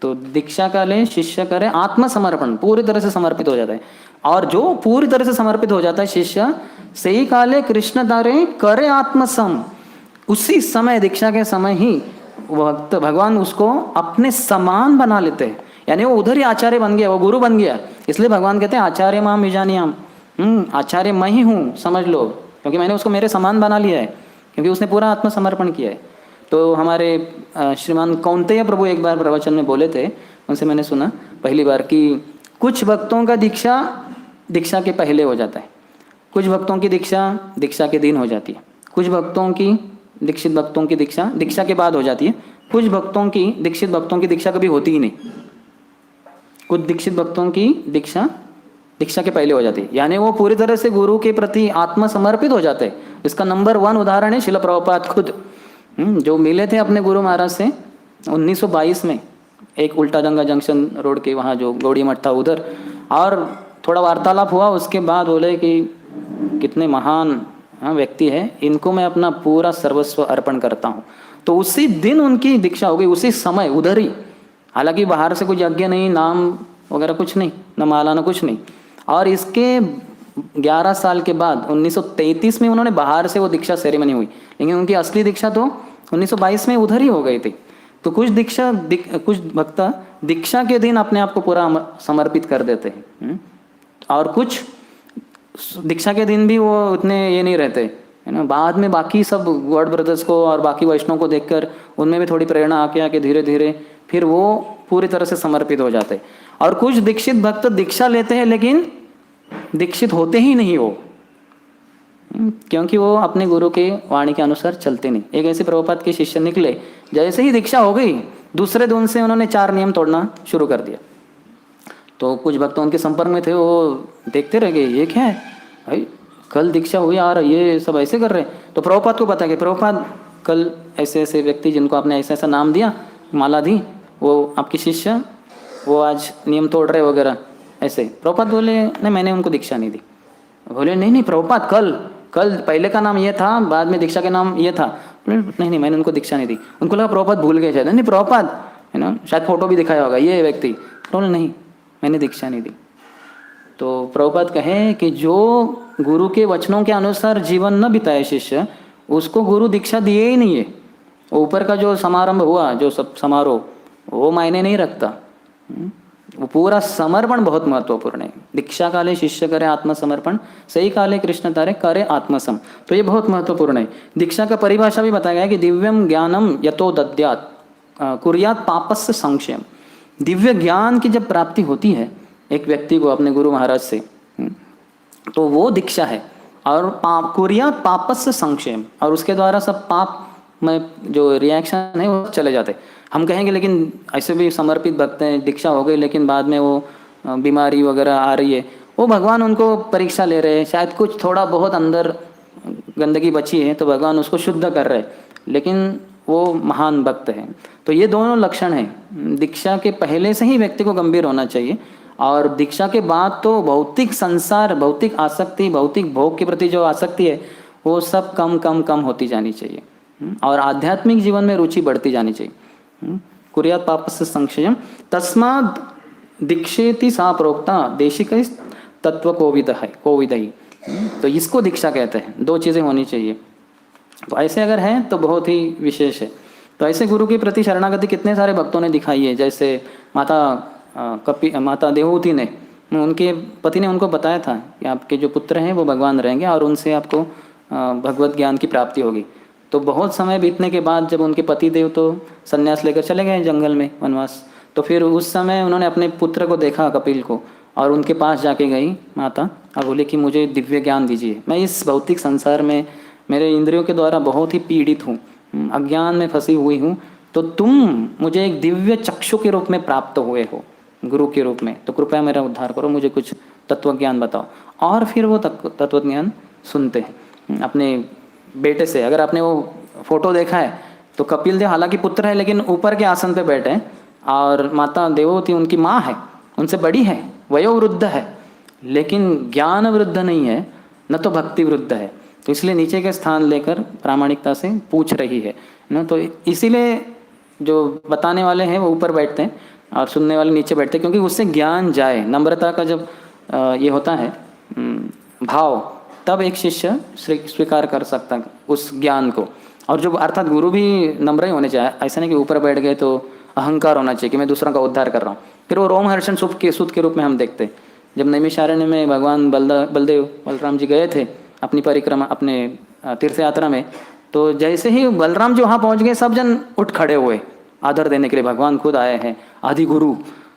तो दीक्षा का ले, शिष्य करे आत्मसमर्पण, पूरी तरह से समर्पित हो जाता है। और जो पूरी तरह से समर्पित हो जाता है शिष्य, सही काले कृष्ण दारे करे आत्मसम, उसी समय, दीक्षा के समय ही भक्त भगवान उसको अपने समान बना लेते हैं। यानी वो उधर ही आचार्य बन गया, वो गुरु बन गया। इसलिए भगवान कहते हैं आचार्य माम विजानियाम, आचार्य मैं ही हूँ, समझ लो, क्योंकि मैंने उसको मेरे समान बना लिया है, क्योंकि उसने पूरा आत्मसमर्पण किया है। तो हमारे श्रीमान कौंतेय प्रभु एक बार प्रवचन में बोले थे, उनसे मैंने सुना पहली बार कि कुछ भक्तों का दीक्षा दीक्षा के पहले हो जाता है, कुछ भक्तों की दीक्षा दीक्षा के दिन हो जाती है, कुछ भक्तों की दीक्षित भक्तों की दीक्षा दीक्षा के बाद हो जाती है, कुछ भक्तों की दीक्षित भक्तों की दीक्षा कभी होती ही नहीं, कुछ दीक्षित भक्तों की दीक्षा दीक्षा के पहले हो जाती है। यानी वो पूरी तरह से गुरु के प्रति आत्मसमर्पित हो जाते हैं। इसका नंबर 1 उदाहरण है शिल प्रभुपाद खुद, जो मिले थे अपने गुरु महाराज से 1922 में, एक उल्टा दंगा जंक्शन रोड के वहाँ जो गौड़ी मठ था उधर, और थोड़ा वार्तालाप हुआ। उसके बाद बोले कि कितने महान व्यक्ति है, इनको मैं अपना पूरा सर्वस्व अर्पण करता हूँ। तो उसी दिन उनकी दीक्षा हो गई, उसी समय उधर ही। हालांकि बाहर से कुछ यज्ञ नहीं, नाम वगैरह कुछ नहीं, न माला न कुछ नहीं। और इसके 11 साल के बाद 1933 में उन्होंने बाहर से वो दीक्षा सेरेमनी हुई, लेकिन उनकी असली दीक्षा तो 1922 में उधर ही हो गई थी। तो कुछ कुछ भक्त दीक्षा के दिन अपने आप को पूरा समर्पित कर देते हैं, और कुछ दीक्षा के दिन भी वो उतने ये नहीं रहते, है ना। बाद में बाकी सब गॉड ब्रदर्स को और बाकी वैष्णव को देखकर उनमें भी थोड़ी प्रेरणा आके धीरे धीरे फिर वो पूरी तरह से समर्पित हो जाते हैं। और कुछ दीक्षित भक्त दीक्षा लेते हैं लेकिन दीक्षित होते ही नहीं वो, क्योंकि वो अपने गुरु के वाणी के अनुसार चलते नहीं। एक ऐसे प्रभुपाद के शिष्य निकले, जैसे ही दीक्षा हो गई दूसरे दिन से उन्होंने 4 नियम तोड़ना शुरू कर दिया। तो कुछ भक्त उनके संपर्क में थे, वो देखते रह गए, ये क्या है भाई, कल दीक्षा हुई और ये सब ऐसे कर रहे हैं। तो प्रभुपाद को पता कि प्रभुपाद कल ऐसे ऐसे व्यक्ति जिनको आपने ऐसा ऐसा नाम दिया, माला दी, वो आपके शिष्य, वो आज नियम तोड़ रहे वगैरह ऐसे। प्रभुपाद बोले नहीं, मैंने उनको दीक्षा नहीं दी। बोले नहीं प्रभुपाद, कल पहले का नाम ये था, बाद में दीक्षा के नाम ये था। नहीं मैंने उनको दीक्षा नहीं दी। उनको लगा प्रभुपाद भूल गए शायद, नहीं प्रभुपाद, है ना, शायद फोटो भी दिखाया होगा ये व्यक्ति। बोले नहीं मैंने दीक्षा नहीं दी। तो प्रभुपाद कहे कि जो गुरु के वचनों के अनुसार जीवन न बिताए शिष्य, उसको गुरु दीक्षा दिए ही नहीं है। ऊपर का जो समारंभ हुआ, जो सब समारोह, वो मायने नहीं रखता। वो पूरा समर्पण बहुत महत्वपूर्ण है। दीक्षा काले शिष्य करे आत्मसमर्पण, सही काले कृष्ण तारे करे आत्मसम। तो ये बहुत महत्वपूर्ण है। दीक्षा का परिभाषा भी बताया गया है कि दिव्यम ज्ञानम यतो दद्यात कुर्यात पापस्य संक्षेम। दिव्य ज्ञान की जब प्राप्ति होती है एक व्यक्ति को अपने गुरु महाराज से, तो वो दीक्षा है। और कुर्यात पापस्य संक्षेम, और उसके द्वारा सब पाप में जो रिएक्शन है वो चले जाते। हम कहेंगे लेकिन ऐसे भी समर्पित भक्त हैं, दीक्षा हो गई लेकिन बाद में वो बीमारी वगैरह आ रही है, वो भगवान उनको परीक्षा ले रहे हैं। शायद कुछ थोड़ा बहुत अंदर गंदगी बची है तो भगवान उसको शुद्ध कर रहे हैं, लेकिन वो महान भक्त है। तो ये दोनों लक्षण हैं। दीक्षा के पहले से ही व्यक्ति को गंभीर होना चाहिए, और दीक्षा के बाद तो भौतिक संसार, भौतिक आसक्ति, भौतिक भोग के प्रति जो आसक्ति है वो सब कम कम कम होती जानी चाहिए, और आध्यात्मिक जीवन में रुचि बढ़ती जानी चाहिए। कुर्यात पापस्य संक्षेम तस्माद् दीक्षेति सा प्रोक्ता देशिक तत्व कोविद ही। तो इसको दीक्षा कहते हैं। 2 चीज़ें होनी चाहिए। तो ऐसे अगर है तो बहुत ही विशेष है। तो ऐसे गुरु के प्रति शरणागति कितने सारे भक्तों ने दिखाई है। जैसे माता देवहूति ने, उनके पति ने उनको बताया था कि आपके जो पुत्र हैं वो भगवान रहेंगे और उनसे आपको भगवत ज्ञान की प्राप्ति होगी। तो बहुत समय बीतने के बाद जब उनके पति देव तो संन्यास लेकर चले गए जंगल में वनवास, तो फिर उस समय उन्होंने अपने पुत्र को देखा, कपिल को, और उनके पास जाके गई माता और बोले कि मुझे दिव्य ज्ञान दीजिए। मैं इस भौतिक संसार में मेरे इंद्रियों के द्वारा बहुत ही पीड़ित हूँ, अज्ञान में फंसी हुई हूँ, तो तुम मुझे एक दिव्य चक्षु के रूप में प्राप्त हुए हो, गुरु के रूप में, तो कृपया मेरा उद्धार करो, मुझे कुछ तत्व ज्ञान बताओ। और फिर वो तत्व ज्ञान सुनते हैं अपने बेटे से। अगर आपने वो फोटो देखा है तो कपिल देव हालांकि पुत्र है लेकिन ऊपर के आसन पे बैठे हैं, और माता देववती उनकी माँ है, उनसे बड़ी है, वयोवृद्ध है, लेकिन ज्ञान वृद्ध नहीं है, न तो भक्ति वृद्ध है। तो इसलिए नीचे के स्थान लेकर प्रामाणिकता से पूछ रही है ना। तो इसीलिए जो बताने वाले हैं वो ऊपर बैठते हैं और सुनने वाले नीचे बैठते हैं, क्योंकि उससे ज्ञान जाए। नम्रता का जब ये होता है भाव, तब एक शिष्य स्वीकार कर सकता है उस ज्ञान को। और जो अर्थात गुरु भी नम्र ही होने चाहिए, ऐसा नहीं कि ऊपर बैठ गए तो अहंकार होना चाहिए कि मैं दूसरा का उद्धार कर रहा हूँ। फिर वो रोमहर्षण सूत के रूप में हम देखते हैं। जब नैमिषारण्य में भगवान बलदेव बलराम जी गए थे अपनी परिक्रमा, अपने तीर्थ यात्रा में, तो जैसे ही बलराम जी वहाँ पहुँच गए, सब जन उठ खड़े हुए आदर देने के लिए, भगवान खुद आए हैं आदि गुरु।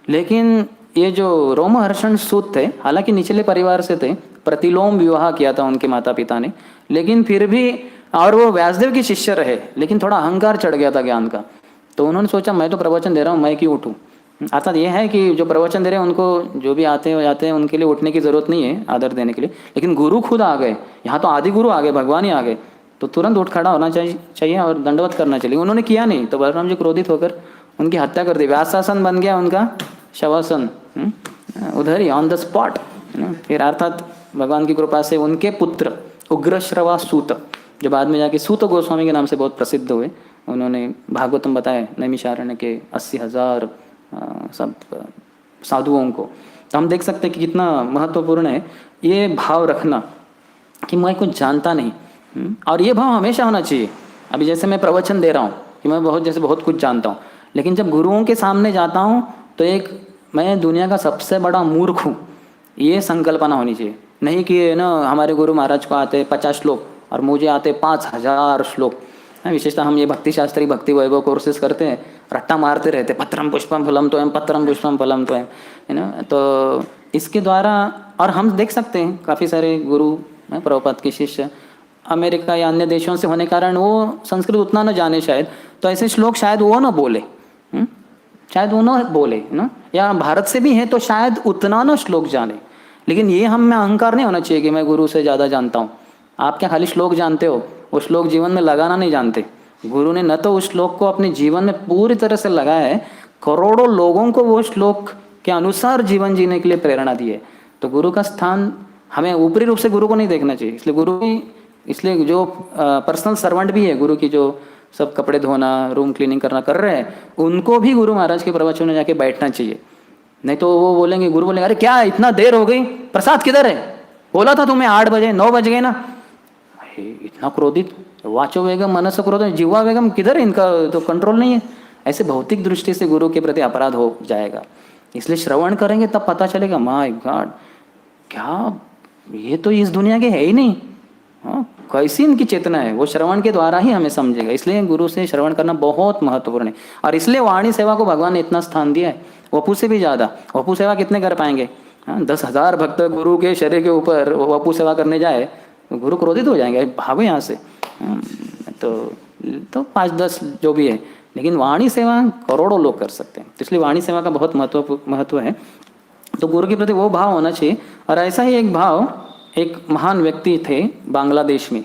लेकिन ये जो रोमहर्षण सूत थे, हालांकि निचले परिवार से थे, प्रतिलोम विवाह किया था उनके माता पिता ने, लेकिन फिर भी, और वो व्यासदेव के शिष्य रहे, लेकिन थोड़ा अहंकार चढ़ गया था ज्ञान का। तो उन्होंने सोचा मैं तो प्रवचन दे रहा हूँ, मैं क्यों उठूँ। अर्थात ये है कि जो प्रवचन दे रहे हैं उनको, जो भी आते हैं जाते हैं, उनके लिए उठने की जरूरत नहीं है आदर देने के लिए। लेकिन गुरु खुद आ गए, यहाँ तो आदि गुरु आ गए, भगवान ही आ गए, तो तुरंत उठ खड़ा होना चाहिए और दंडवत करना चाहिए। उन्होंने किया नहीं, तो बलराम जी क्रोधित होकर उनकी हत्या कर दी। व्यासासन बन गया उनका शवासन, उधर ही ऑन द स्पॉट। फिर अर्थात भगवान की कृपा से उनके पुत्र उग्रश्रवा सूत, जो बाद में जाके सूत गोस्वामी के नाम से बहुत प्रसिद्ध हुए, उन्होंने भागवतम बताया नैमिषारण्य के 80,000 सब साधुओं को। तो हम देख सकते हैं कि कितना महत्वपूर्ण है ये भाव रखना कि मैं कुछ जानता नहीं। और ये भाव हमेशा होना चाहिए। अभी जैसे मैं प्रवचन दे रहा हूँ कि मैं बहुत कुछ जानता हूँ, लेकिन जब गुरुओं के सामने जाता हूँ तो एक मैं दुनिया का सबसे बड़ा मूर्ख हूँ, ये संकल्पना होनी चाहिए। नहीं कि ना हमारे गुरु महाराज को आते 50 श्लोक और मुझे आते 5,000 श्लोक। विशेषतः हम ये भक्ति शास्त्री भक्ति वैभव कोर्सेज करते हैं, रट्टा मारते रहते, पत्रम पुष्पम फलम त्वयं, पत्रम पुष्पम फलम त्वयं, है ना। तो इसके द्वारा, और हम देख सकते हैं काफ़ी सारे गुरु प्रभुपाद के शिष्य अमेरिका या अन्य देशों से होने कारण वो संस्कृत उतना न जाने शायद, तो ऐसे श्लोक शायद वो न बोले, शायद वो न बोले ना, या भारत से भी हैं तो शायद उतना न श्लोक जाने। लेकिन ये हम में अहंकार नहीं होना चाहिए कि मैं गुरु से ज़्यादा जानता हूँ। आप क्या खाली श्लोक जानते हो, वो श्लोक जीवन में लगाना नहीं जानते। गुरु ने न तो उस श्लोक को अपने जीवन में पूरी तरह से लगाया है, करोड़ों लोगों को वो श्लोक के अनुसार जीवन जीने के लिए प्रेरणा दी है। तो गुरु का स्थान, हमें ऊपरी रूप से गुरु को नहीं देखना चाहिए। इसलिए जो पर्सनल सर्वेंट भी है गुरु की, जो सब कपड़े धोना रूम क्लीनिंग करना कर रहे हैं, उनको भी गुरु महाराज के प्रवचन में जाके बैठना चाहिए। नहीं तो वो बोलेंगे, गुरु बोलेंगे अरे क्या इतना देर हो गई, प्रसाद किधर है, बोला था तुम्हें 8 बजे, 9 बज गए ना। इतना क्रोधित, वाचो वेगम मनस क्रोध, जीवा वेगम किधर है, इनका तो कंट्रोल नहीं है। ऐसे भौतिक दृष्टि से गुरु के प्रति अपराध हो जाएगा। इसलिए श्रवण करेंगे तब पता चलेगा, माय गॉड क्या ये तो इस दुनिया के है ही नहीं, कैसी इनकी चेतना है। वो श्रवण के द्वारा ही हमें समझेगा। इसलिए गुरु से श्रवण करना बहुत महत्वपूर्ण है। और इसलिए वाणी सेवा को भगवान ने इतना स्थान दिया है, वपू से भी ज़्यादा। वपू सेवा कितने कर पाएंगे? 10,000 भक्त गुरु के शरीर के ऊपर वपू सेवा करने जाए तो गुरु क्रोधित हो जाएंगे, भागो यहाँ से। तो 5-10 जो भी है, लेकिन वाणी सेवा करोड़ों लोग कर सकते हैं। तो इसलिए वाणी सेवा का बहुत महत्व है। तो गुरु के प्रति वो भाव होना चाहिए। और ऐसा ही एक भाव एक महान व्यक्ति थे बांग्लादेश में,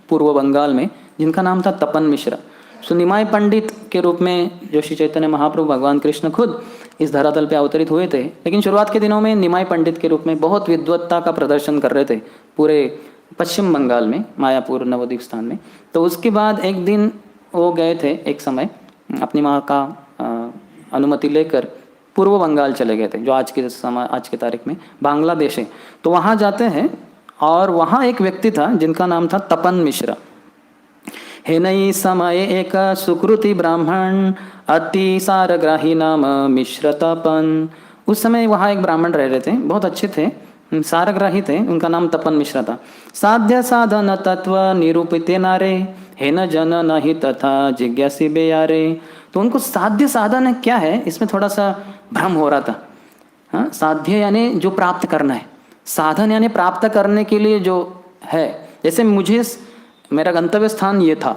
पूर्व बंगाल में, जिनका नाम था तपन मिश्रा। सो निमाय पंडित के रूप में जो श्री चैतन्य महाप्रभु भगवान कृष्ण खुद इस धरातल पे अवतरित हुए थे, लेकिन शुरुआत के दिनों में निमाय पंडित के रूप में बहुत विद्वत्ता का प्रदर्शन कर रहे थे पूरे पश्चिम बंगाल में, मायापुर नवद्वीप स्थान में। तो उसके बाद एक दिन वो गए थे, एक समय अपनी माँ का अनुमति लेकर पूर्व बंगाल चले गए थे, जो आज के तारीख में बांग्लादेश है। तो वहाँ जाते हैं और वहाँ एक व्यक्ति था जिनका नाम था तपन मिश्रा। हे नई समय एक सुकृति ब्राह्मण अति सारग्राही नाम मिश्र तपन। उस समय वहाँ एक ब्राह्मण रह रहे थे, बहुत अच्छे थे, सारग्राही थे, उनका नाम तपन मिश्रा था। साध्य साधन तत्व निरूपिते नारे हे न जन नहीं तथा जिज्ञासी बेयारे। तो उनको साध्य साधन है क्या है, इसमें थोड़ा सा भ्रम हो रहा था। हाँ, साध्य यानी जो प्राप्त करना है, साधन यानी प्राप्त करने के लिए जो है। जैसे मेरा गंतव्य स्थान ये था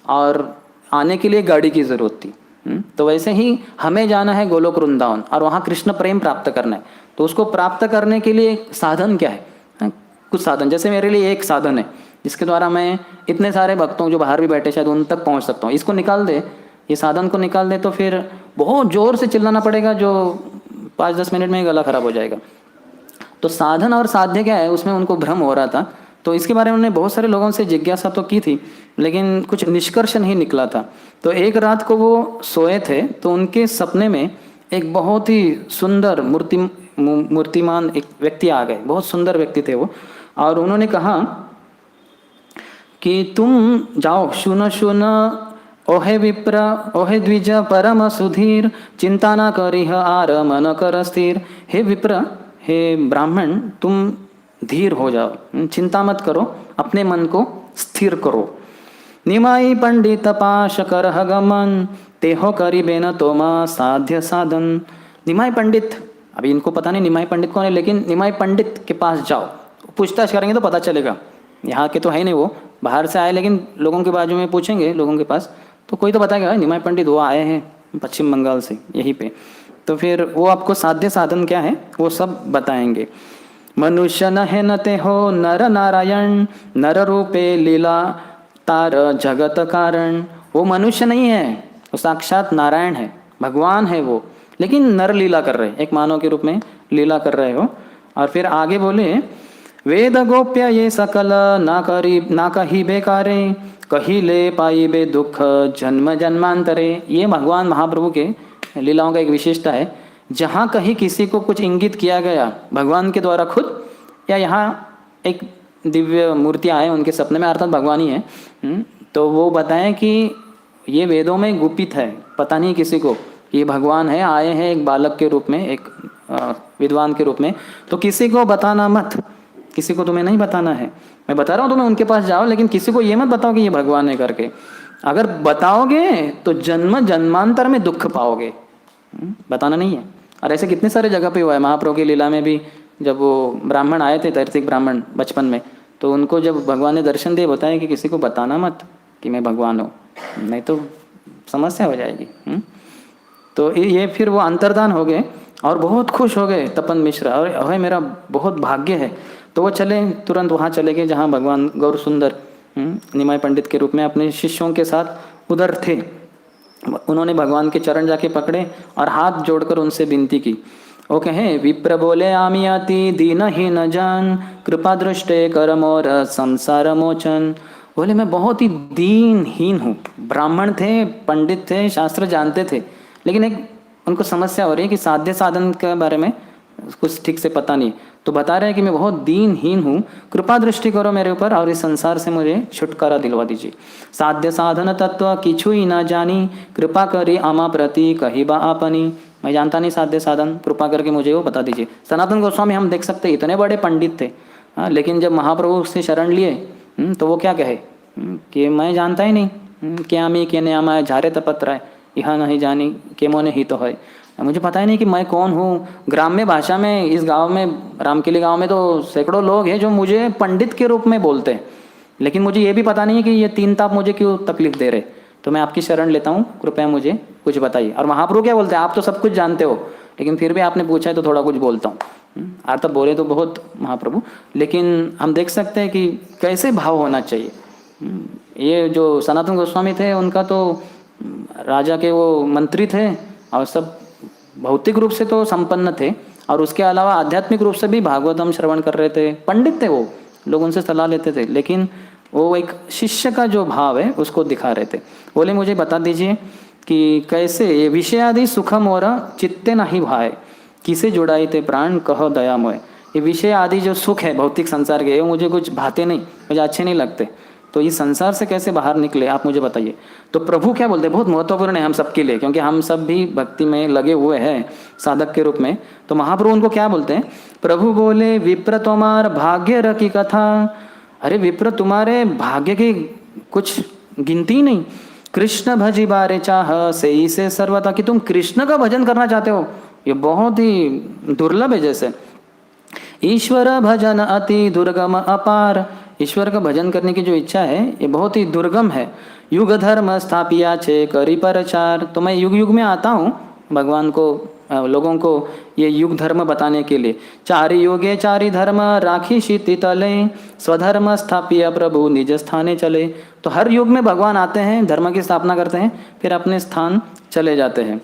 और आने के लिए गाड़ी की ज़रूरत थी, तो वैसे ही हमें जाना है गोलोक वृंदावन और वहाँ कृष्ण प्रेम प्राप्त करना है। तो उसको प्राप्त करने के लिए साधन क्या है? कुछ साधन, जैसे मेरे लिए एक साधन है जिसके द्वारा मैं इतने सारे भक्तों जो बाहर भी बैठे शायद उन तक पहुँच सकता हूँ। इसको निकाल दे, ये साधन को निकाल दे, तो फिर बहुत जोर से चिल्लाना पड़ेगा, जो 5-10 मिनट में ही गला खराब हो जाएगा। तो साधन और साध्य क्या है, उसमें उनको भ्रम हो रहा था। तो इसके बारे में उन्होंने बहुत सारे लोगों से जिज्ञासा तो की थी, लेकिन कुछ निष्कर्ष नहीं निकला था। तो एक रात को वो सोए थे, तो उनके सपने में एक बहुत ही सुंदर मूर्तिमान एक व्यक्ति आ गए। बहुत सुंदर व्यक्ति थे वो, और उन्होंने कहा कि तुम जाओ, सुन सुन ओहे विप्र ओहे द्विज परम सुधीर, चिंता न करिह आर मन कर स्थिर। हे विप्र, हे ब्राह्मण, तुम धीर हो जाओ, चिंता मत करो, अपने मन को स्थिर करो। निमाई पंडित पाश करह गमन, तेहो करिबे न तोमा साध्य साधन। निमाई पंडित, अभी इनको पता नहीं निमाई पंडित कौन है, लेकिन निमाई पंडित के पास जाओ, पूछताछ करेंगे तो पता चलेगा। यहाँ के तो है नहीं, वो बाहर से आए, लेकिन लोगों के बाजू में पूछेंगे लोगों के पास तो कोई तो बताएगा निमाई पंडित वो आए हैं पश्चिम बंगाल से यहीं पे। तो फिर वो आपको साध्य साधन क्या है वो सब बताएंगे। मनुष्य न है नते हो नर नारायण, नर रूपे लीला तार जगत कारण। वो मनुष्य नहीं है, वो साक्षात नारायण है, भगवान है वो, लेकिन नर लीला कर रहे, एक मानव के रूप में लीला कर रहे हो। और फिर आगे बोले, वेद गोप्य ये सकल ना कही बेकारे, कही ले पाई बे दुख जन्म जन्मांतरे। ये भगवान महाप्रभु के लीलाओं का एक विशेषता है, जहाँ कहीं किसी को कुछ इंगित किया गया भगवान के द्वारा खुद, या यहाँ एक दिव्य मूर्तियाँ आए उनके सपने में, अर्थात भगवान ही है, तो वो बताएं कि ये वेदों में गुपित है, पता नहीं किसी को, ये भगवान है, आए हैं एक बालक के रूप में, एक विद्वान के रूप में। तो किसी को बताना मत, किसी को तुम्हें नहीं बताना है, मैं बता रहा हूँ तुम्हें, उनके पास जाओ, लेकिन किसी को ये मत बताओ कि ये भगवान है करके। अगर बताओगे तो जन्म जन्मांतर में दुख पाओगे, बताना नहीं है। और ऐसे कितने सारे जगह पे हुआ है। महाप्रभु की लीला में भी जब वो ब्राह्मण आए थे, तैर्तिक ब्राह्मण बचपन में, तो उनको जब भगवान ने दर्शन दिए, बताया कि किसी को बताना मत कि मैं भगवान हूँ, नहीं तो समस्या हो जाएगी। तो ये फिर वो अंतर्धान हो गए और बहुत खुश हो गए तपन मिश्र, और मेरा बहुत भाग्य है। तो वो चले, तुरंत वहाँ चले गए जहाँ भगवान गौर सुंदर निमाई पंडित के रूप में अपने शिष्यों के साथ उधर थे। उन्होंने भगवान के चरण जाके पकड़े और हाथ जोड़कर उनसे विनती की। वो कहे, विप्र बोले आमी आती दीन ही न जान, कृपा दृष्टे कर मोर संसार मोचन। बोले मैं बहुत ही दीनहीन हूँ। ब्राह्मण थे, पंडित थे, शास्त्र जानते थे, लेकिन एक उनको समस्या हो रही है कि साध्य साधन के बारे में कुछ ठीक से पता नहीं। तो बता रहे हैं कि मैं बहुत दीनहीन हूँ, कृपा दृष्टि करो मेरे ऊपर और इस संसार से मुझे छुटकारा दिलवा दीजिए। साध्य साधन तत्व किछु ही ना जानी, कृपा करी आमा प्रति कही बा आपनी। मैं जानता नहीं साध्य साधन, कृपा करके मुझे वो बता दीजिए। सनातन गोस्वामी हम देख सकते इतने बड़े पंडित थे, लेकिन जब महाप्रभु से शरण लिए तो वो क्या कहे कि मैं जानता ही नहीं, क्या मी के नियामा झारे तपत्राय यहाँ नहीं जानी के मोने ही तो है। मुझे पता ही नहीं कि मैं कौन हूँ। ग्राम्य भाषा में इस गांव में, रामकिली गांव में तो सैकड़ों लोग हैं जो मुझे पंडित के रूप में बोलते हैं, लेकिन मुझे ये भी पता नहीं है कि ये तीन ताप मुझे क्यों तकलीफ दे रहे। तो मैं आपकी शरण लेता हूँ, कृपया मुझे कुछ बताइए। और महाप्रभु क्या बोलते हैं, आप तो सब कुछ जानते हो, लेकिन फिर भी आपने पूछा है तो थोड़ा कुछ बोलता हूँ। अर्थात बोले तो बहुत महाप्रभु, लेकिन हम देख सकते हैं कि कैसे भाव होना चाहिए। ये जो सनातन गोस्वामी थे उनका तो राजा के वो मंत्री थे और सब भौतिक रूप से तो संपन्न थे, और उसके अलावा आध्यात्मिक रूप से भी भागवतम श्रवण कर रहे थे, पंडित थे वो, लोग उनसे सलाह लेते थे, लेकिन वो एक शिष्य का जो भाव है उसको दिखा रहे थे। बोले मुझे बता दीजिए कि कैसे ये विषय आदि सुख मोर चित्ते नहीं भाए, किसे जुड़ाई थे प्राण कहो दयामय। ये विषय आदि जो सुख है भौतिक संसार के, वो मुझे कुछ भाते नहीं, मुझे अच्छे नहीं लगते, तो इस संसार से कैसे बाहर निकले आप मुझे बताइए। तो प्रभु क्या बोलते हैं, बहुत महत्वपूर्ण है हम सबके लिए, क्योंकि हम सब भी भक्ति में लगे हुए हैं साधक के रूप में। तो महाप्रभु उनको क्या बोलते हैं, प्रभु बोले विप्र तुम्हार भाग्य रखी कथा। अरे विप्र तुम्हारे भाग्य की कुछ गिनती नहीं। कृष्ण भजी बारे चाह से सर्वथा, कि तुम कृष्ण का भजन करना चाहते हो, ये बहुत ही दुर्लभ है। जैसे ईश्वर भजन अति दुर्गम अपार, ईश्वर का भजन करने की जो इच्छा है ये बहुत ही दुर्गम है। युग धर्म स्थापिया छे करी प्रचार, तो मैं युग युग में आता हूँ भगवान को लोगों को ये युग धर्म बताने के लिए। चारि युगे चारि धर्म राखी शीति तले, स्वधर्म स्थापिया प्रभु निज स्थाने चले। तो हर युग में भगवान आते हैं, धर्म की स्थापना करते हैं, फिर अपने स्थान चले जाते हैं।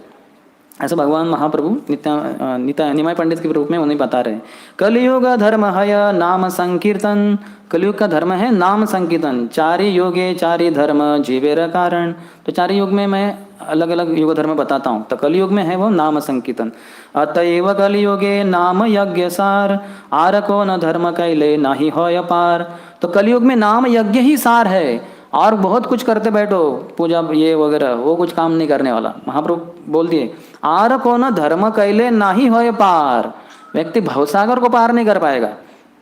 ऐसा भगवान महाप्रभु निमाय पंडित के रूप में उन्हें बता रहे हैं। कलयुग धर्म है नाम संकीर्तन, कलयुग का धर्म है नाम संकीर्तन। चारि योगे चारि धर्म जीवेर कारण, तो चारि युग में मैं अलग अलग युग धर्म बताता हूँ, तो कलयुग में है वो नाम संकीर्तन। अतएव कलयुगे नाम यज्ञ सार, आर को न धर्म कैले नाही होय पार। तो कलयुग में नाम यज्ञ ही सार है, और बहुत कुछ करते बैठो पूजा ये वगैरह, वो कुछ काम नहीं करने वाला। महाप्रभु बोल दिए आर को न धर्म कैले नाही होय पार, व्यक्ति भवसागर को पार नहीं कर पाएगा।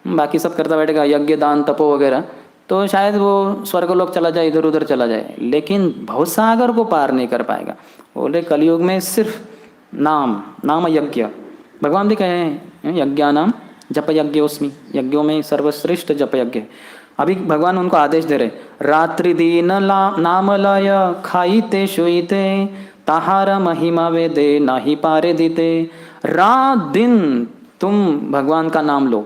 बाकी सब करता बैठेगा यज्ञ दान तपो वगैरह, तो शायद वो स्वर्गलोक चला जाए, इधर उधर चला जाए, लेकिन भवसागर को पार नहीं कर पाएगा। बोले कलयुग में सिर्फ नाम यज्ञ। भगवान भी कहे हैं यज्ञानाम जप यज्ञोस्मि, यज्ञों में सर्वश्रेष्ठ जप यज्ञ। अभी भगवान उनको आदेश दे रहे, रात्रि दिन नाम लय खाईते शुईते, ताहार महिमा वेदे नाही पारे दीते। रात दिन तुम भगवान का नाम लो,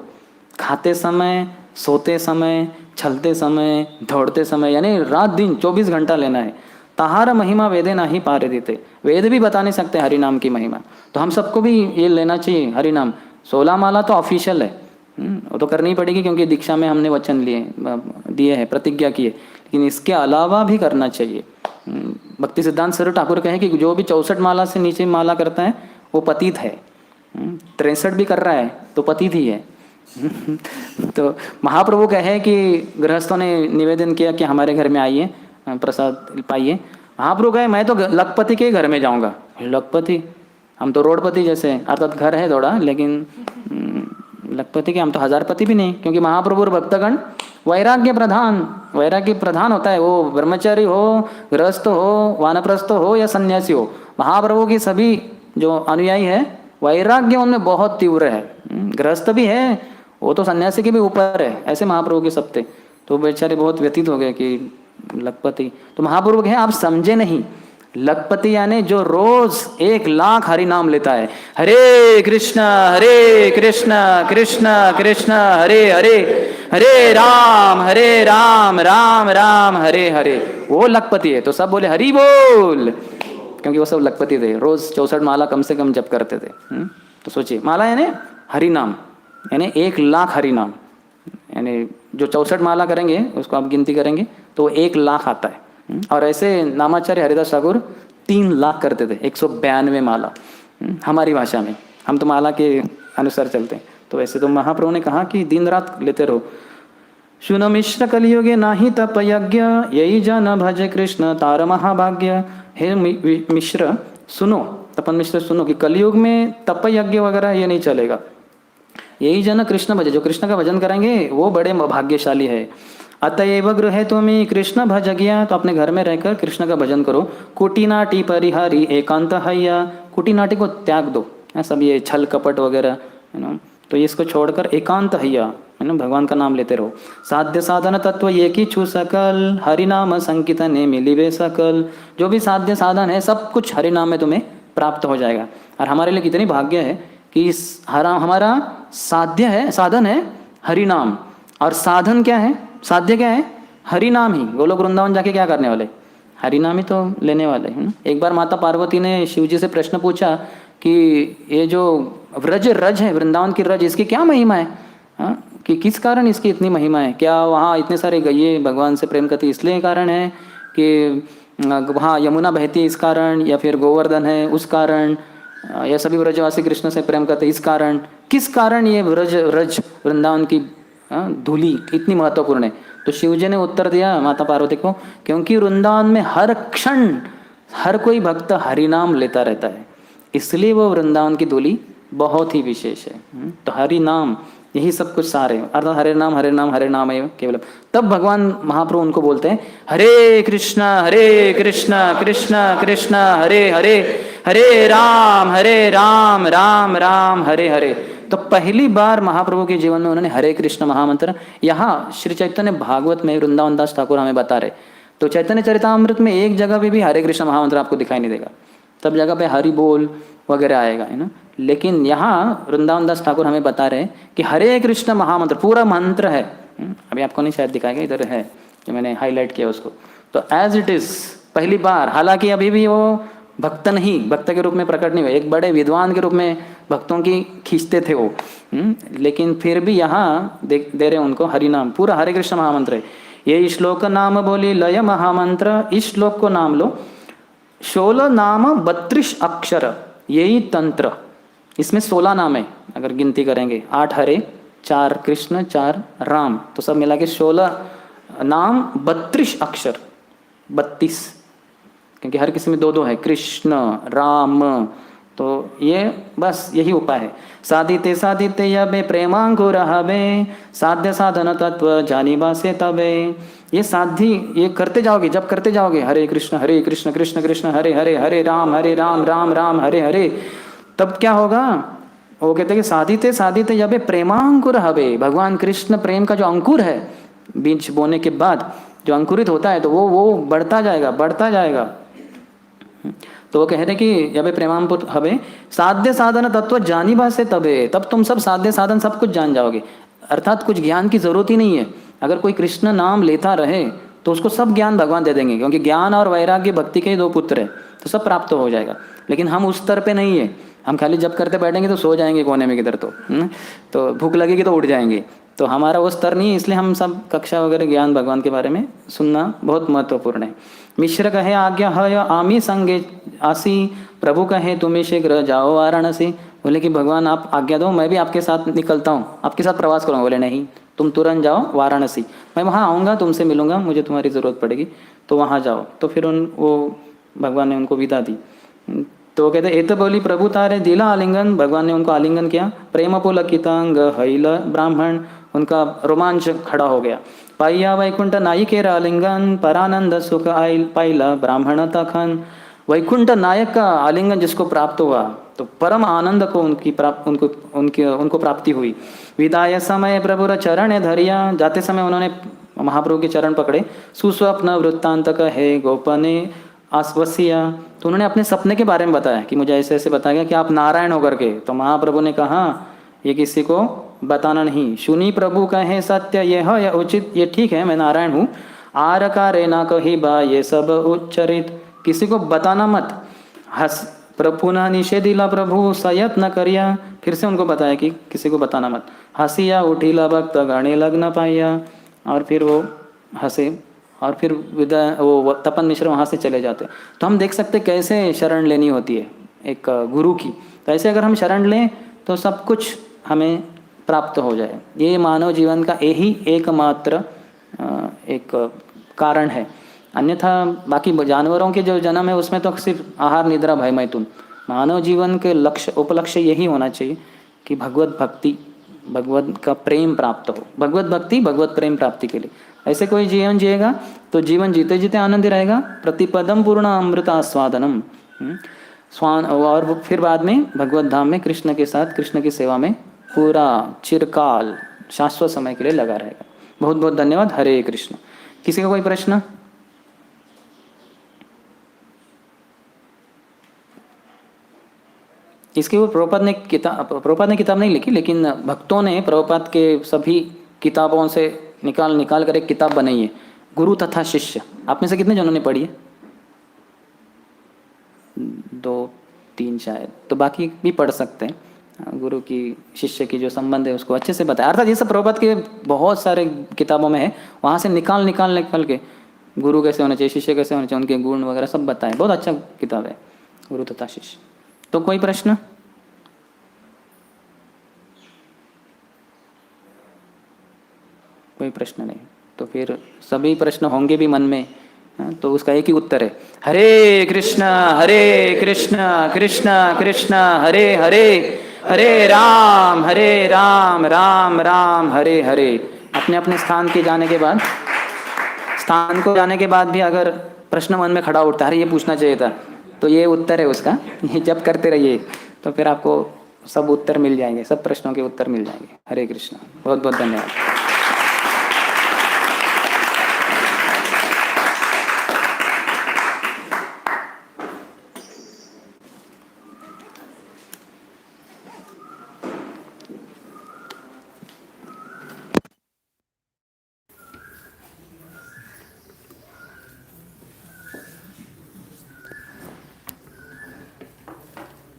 खाते समय, सोते समय, चलते समय, दौड़ते समय, यानी रात दिन 24 घंटा लेना है। ताहार महिमा वेदे नाही पारे दीते, वेद भी बता नहीं सकते हरि नाम की महिमा, तो हम सबको भी ये लेना चाहिए हरि नाम। 16 माला तो ऑफिशियल है, वो तो करनी पड़ेगी क्योंकि दीक्षा में हमने वचन दिए हैं, प्रतिज्ञा की है, लेकिन इसके अलावा भी करना चाहिए। भक्ति सिद्धांत स्वरूप ठाकुर कहे कि जो भी 64 माला से नीचे माला करता है वो पतित है, 63 भी कर रहा है तो पतित ही है। तो महाप्रभु कहे कि गृहस्थों ने निवेदन किया कि हमारे घर में आइए प्रसाद पाइए। महाप्रभु कहे मैं तो लखपति के घर में जाऊंगा। लखपति, हम तो रोडपति जैसे, अर्थात घर है थोड़ा, लेकिन लखपति के हम तो हजारपति भी नहीं, क्योंकि महाप्रभु और भक्तगण वैराग्य प्रधान होता है। वो ब्रह्मचारी हो, गृहस्थ हो, वानप्रस्थ हो या सन्यासी हो, महाप्रभु की सभी जो अनुयायी है वैराग्य उनमें बहुत तीव्र है। गृहस्थ भी है, वो तो सन्यासी के भी ऊपर है, ऐसे महाप्रभु के सब थे। तो बेचारे बहुत व्यतीत हो गए कि लखपति। तो महाप्रभु कहे आप समझे नहीं, लखपति यानी जो रोज 1 लाख हरि नाम लेता है, हरे कृष्ण कृष्ण कृष्ण हरे हरे, हरे राम राम राम हरे हरे, वो लखपति है। तो सब बोले हरि बोल, क्योंकि वो सब लखपति थे, रोज 64 माला कम से कम जप करते थे। तो सोचिए, माला यानी हरि नाम, यानी 1 लाख हरि नाम, यानी जो 64 माला करेंगे उसको आप गिनती करेंगे तो 1 लाख आता है। और ऐसे नामाचार्य हरिदास ठाकुर 3 लाख करते थे, 192 माला हमारी भाषा में, हम तो माला के अनुसार चलते हैं। तो वैसे तो महाप्रभु ने कहा कि दिन रात लेते रहो। सुन मिश्र कलियुगे नाही तप यज्ञ, यही जन भज कृष्ण तार महाभाग्य। हे मिश्र सुनो, तपन मिश्र सुनो कि कलयुग में तप यज्ञ वगैरह ये नहीं चलेगा। यही जन कृष्ण भजे, जो कृष्ण का भजन करेंगे वो बड़े भाग्यशाली है। अतएव गृहे तुम्हें कृष्ण भज गया, तो अपने घर में रहकर कृष्ण का भजन करो। कुटीनाटी परिहारी एकांत हैया, कुटीनाटी को त्याग दो, सब ये छल कपट वगैरह है ना, तो इसको छोड़कर एकांत हैया है ना, भगवान का नाम लेते रहो। साध्य साधन तत्व ये की छू सकल, हरि नाम संकीर्तने मिलिवे सकल। जो भी साध्य साधन है सब कुछ हरि नाम में तुम्हें प्राप्त हो जाएगा। और हमारे लिए कितनी भाग्य है कि हमारा साधन है हरि नाम, और साधन क्या है, साध्य क्या है, हरि नाम ही। गोलोक वृंदावन जाके क्या करने वाले, हरि नाम ही तो लेने वाले हैं। एक बार माता पार्वती ने शिव जी से प्रश्न पूछा कि ये जो रज है, वृंदावन की रज, इसकी क्या महिमा है, कि किस कारण इसकी इतनी महिमा है? क्या वहाँ इतने सारे गैये भगवान से प्रेम करती इसलिए कारण है, कि वहाँ यमुना बहती है इस कारण, या फिर गोवर्धन है उस कारण, या सभी व्रजवासी कृष्ण से प्रेम करते इस कारण, किस कारण ये रज वृंदावन की धूली इतनी महत्वपूर्ण है? तो शिवजी ने उत्तर दिया माता पार्वती को, क्योंकि वृंदावन में हर क्षण हर कोई भक्त हरि नाम लेता रहता है, इसलिए वो वृंदावन की धूली बहुत ही विशेष है। तो हरि नाम यही सब कुछ सार है, अर्थात हरे नाम हरे नाम हरे नाम है केवल। तब भगवान महाप्रभु उनको बोलते हैं हरे कृष्ण कृष्ण कृष्ण हरे हरे, हरे राम राम राम हरे हरे। तो पहली बार महाप्रभु के जीवन में उन्होंने हरे कृष्ण महामंत्र, यहाँ श्री चैतन्य भागवत में वृंदावन दास ठाकुर हमें बता रहे, तो चैतन्य चरितामृत में एक जगह पे भी हरे कृष्ण महामंत्र आपको दिखाई नहीं देगा, सब जगह पे हरि बोल वगैरह आएगा, है ना। लेकिन यहाँ वृंदावन दास ठाकुर हमें बता रहे कि हरे कृष्ण महामंत्र पूरा मंत्र है। अभी आपको नहीं शायद दिखाएगा, इधर है जो मैंने हाईलाइट किया उसको। तो एज इट इज पहली बार, हालांकि अभी भी वो भक्त नहीं, भक्त के रूप में प्रकट नहीं हुए, एक बड़े विद्वान के रूप में भक्तों की खींचते थे वो, लेकिन फिर भी यहाँ दे रहे उनको हरि नाम, पूरा हरे कृष्ण महामंत्र है। ये श्लोक नाम बोली लय महामंत्र, इस श्लोक को नाम लो, 16 नाम 32 अक्षर, यही तंत्र, इसमें 16 नाम है अगर गिनती करेंगे, 8 हरे, 4 कृष्ण, 4 राम, तो सब मिला के 16 नाम 32 अक्षर, 32, क्योंकि हर किसी में 2-2 है, कृष्ण राम, तो ये बस यही उपाय है। साधिते साधिते यबे प्रेमांकुर हबे, साध्य साधन तत्व जानी बासे तबे। ये साधी ये करते जाओगे, जब करते जाओगे हरे कृष्ण कृष्ण कृष्ण हरे हरे, हरे राम राम राम हरे हरे, तब क्या होगा, वो कहते हैं कि साधिते साधिते यबे प्रेमांकुर हबे, भगवान कृष्ण प्रेम का जो अंकुर है, बीज बोने के बाद जो अंकुरित होता है, तो वो बढ़ता जाएगा बढ़ता जाएगा। तो वो कह रहे कि यबे प्रेमांकुर हबे, साध्य साधन तत्व जानी भासे तबे, तब तुम सब साध्य साधन सब कुछ जान जाओगे, अर्थात कुछ ज्ञान की जरूरत ही नहीं है। अगर कोई कृष्ण नाम लेता रहे तो उसको सब ज्ञान भगवान दे देंगे, क्योंकि ज्ञान और वैराग्य भक्ति के 2 पुत्र है, तो सब प्राप्त हो जाएगा। लेकिन हम उस स्तर पे नहीं है, हम खाली जब करते बैठेंगे तो सो जाएंगे कोने में किधर, तो भूख लगेगी तो उठ जाएंगे, तो हमारा वो स्तर नहीं है। इसलिए हम सब कक्षा वगैरह ज्ञान भगवान के बारे में सुनना बहुत महत्वपूर्ण है। मिश्र कहे आज्ञा है आमी संगे आसी, प्रभु कहे तुम्हें शीघ्र जाओ वाराणसी। बोले कि भगवान आप आज्ञा दो, मैं भी आपके साथ निकलता हूँ, आपके साथ प्रवास करूँगा। बोले नहीं, तुम तुरंत जाओ वाराणसी, मैं वहाँ आऊँगा, तुमसे मिलूंगा, मुझे तुम्हारी ज़रूरत पड़ेगी, तो वहाँ जाओ। तो फिर वो भगवान ने उनको विदा दी। तो कहते एत बोली प्रभु तारे दिला आलिंगन, भगवान ने उनको आलिंगन किया। प्रेम पुलकितांग हैल ब्राह्मण, उनका रोमांच खड़ा हो गया। पाइया वैकुंठ नायिकेर आलिंगन, परानंद सुख आइल पाइला ब्राह्मण तखन। वैकुंठ नायक का आलिंगन जिसको प्राप्त हुआ, तो परम आनंद को उनको प्राप्ति हुई। विदाय समय प्रभुर चरण धरिया, जाते समय उन्होंने महाप्रभु के चरण पकड़े। सुस्वप्न वृत्तांत कहे गोपने आश्वसिया, तो उन्होंने अपने सपने के बारे में बताया कि मुझे ऐसे ऐसे बताया गया कि आप नारायण होकर के। तो महाप्रभु ने कहा ये किसी को बताना नहीं। सुनी प्रभु कहे सत्य यह उचित, ये ठीक है मैं नारायण हूँ। आर कारे ना कही बा ये सब उच्चरित, किसी को बताना मत। हस पुनः निषेधिला प्रभु सयत न करिया, फिर से उनको बताया कि किसी को बताना मत। हंसिया उठीला भक्त गणे लग्न पाइया, और फिर वो हंसे और फिर वो तपन मिश्र वहाँ से चले जाते। तो हम देख सकते कैसे शरण लेनी होती है एक गुरु की। तो ऐसे अगर हम शरण लें तो सब कुछ हमें प्राप्त हो जाए। ये मानव जीवन का यही एकमात्र एक कारण है। अन्यथा बाकी जानवरों के जो जन्म है उसमें तो सिर्फ आहार निद्रा भय मैथुन। मानव जीवन के लक्ष्य उपलक्ष्य यही होना चाहिए कि भगवत भक्ति, भगवत का प्रेम प्राप्त हो। भगवत भक्ति भगवत प्रेम प्राप्ति के लिए ऐसे कोई जीवन जिएगा तो जीवन जीते जीते आनंद रहेगा। प्रतिपदम पूर्ण अमृत आस्वादनम स्वान, और फिर बाद में भगवत धाम में कृष्ण के साथ कृष्ण की सेवा में पूरा चिरकाल शाश्वत समय के लिए लगा रहेगा। बहुत बहुत धन्यवाद। हरे कृष्ण। किसी का कोई प्रश्न? इसकी वो प्रभुपाद ने किताब नहीं लिखी, लेकिन भक्तों ने प्रभुपाद के सभी किताबों से निकाल कर एक किताब बनाई है, गुरु तथा शिष्य। आप में से कितने जनों ने पढ़ी है? 2-3 शायद, तो बाकी भी पढ़ सकते हैं। गुरु की शिष्य की जो संबंध है उसको अच्छे से बताया। अर्थात ये सब प्रभुपाद के बहुत सारे किताबों में है, वहाँ से निकाल के गुरु कैसे होना चाहिए, शिष्य कैसे होना चाहिए, उनके गुण वगैरह सब बताए। बहुत अच्छा किताब है गुरु तथा शिष्य। तो कोई प्रश्न? कोई प्रश्न नहीं, तो फिर सभी प्रश्न होंगे भी मन में, तो उसका एक ही उत्तर है, हरे कृष्ण कृष्ण कृष्ण हरे हरे, हरे राम राम राम हरे हरे। अपने अपने स्थान के जाने के बाद, स्थान को जाने के बाद भी अगर प्रश्न मन में खड़ा उठता है, अरे ये पूछना चाहिए था, तो ये उत्तर है उसका। ये जब करते रहिए तो फिर आपको सब उत्तर मिल जाएंगे, सब प्रश्नों के उत्तर मिल जाएंगे। हरे कृष्णा, बहुत बहुत धन्यवाद।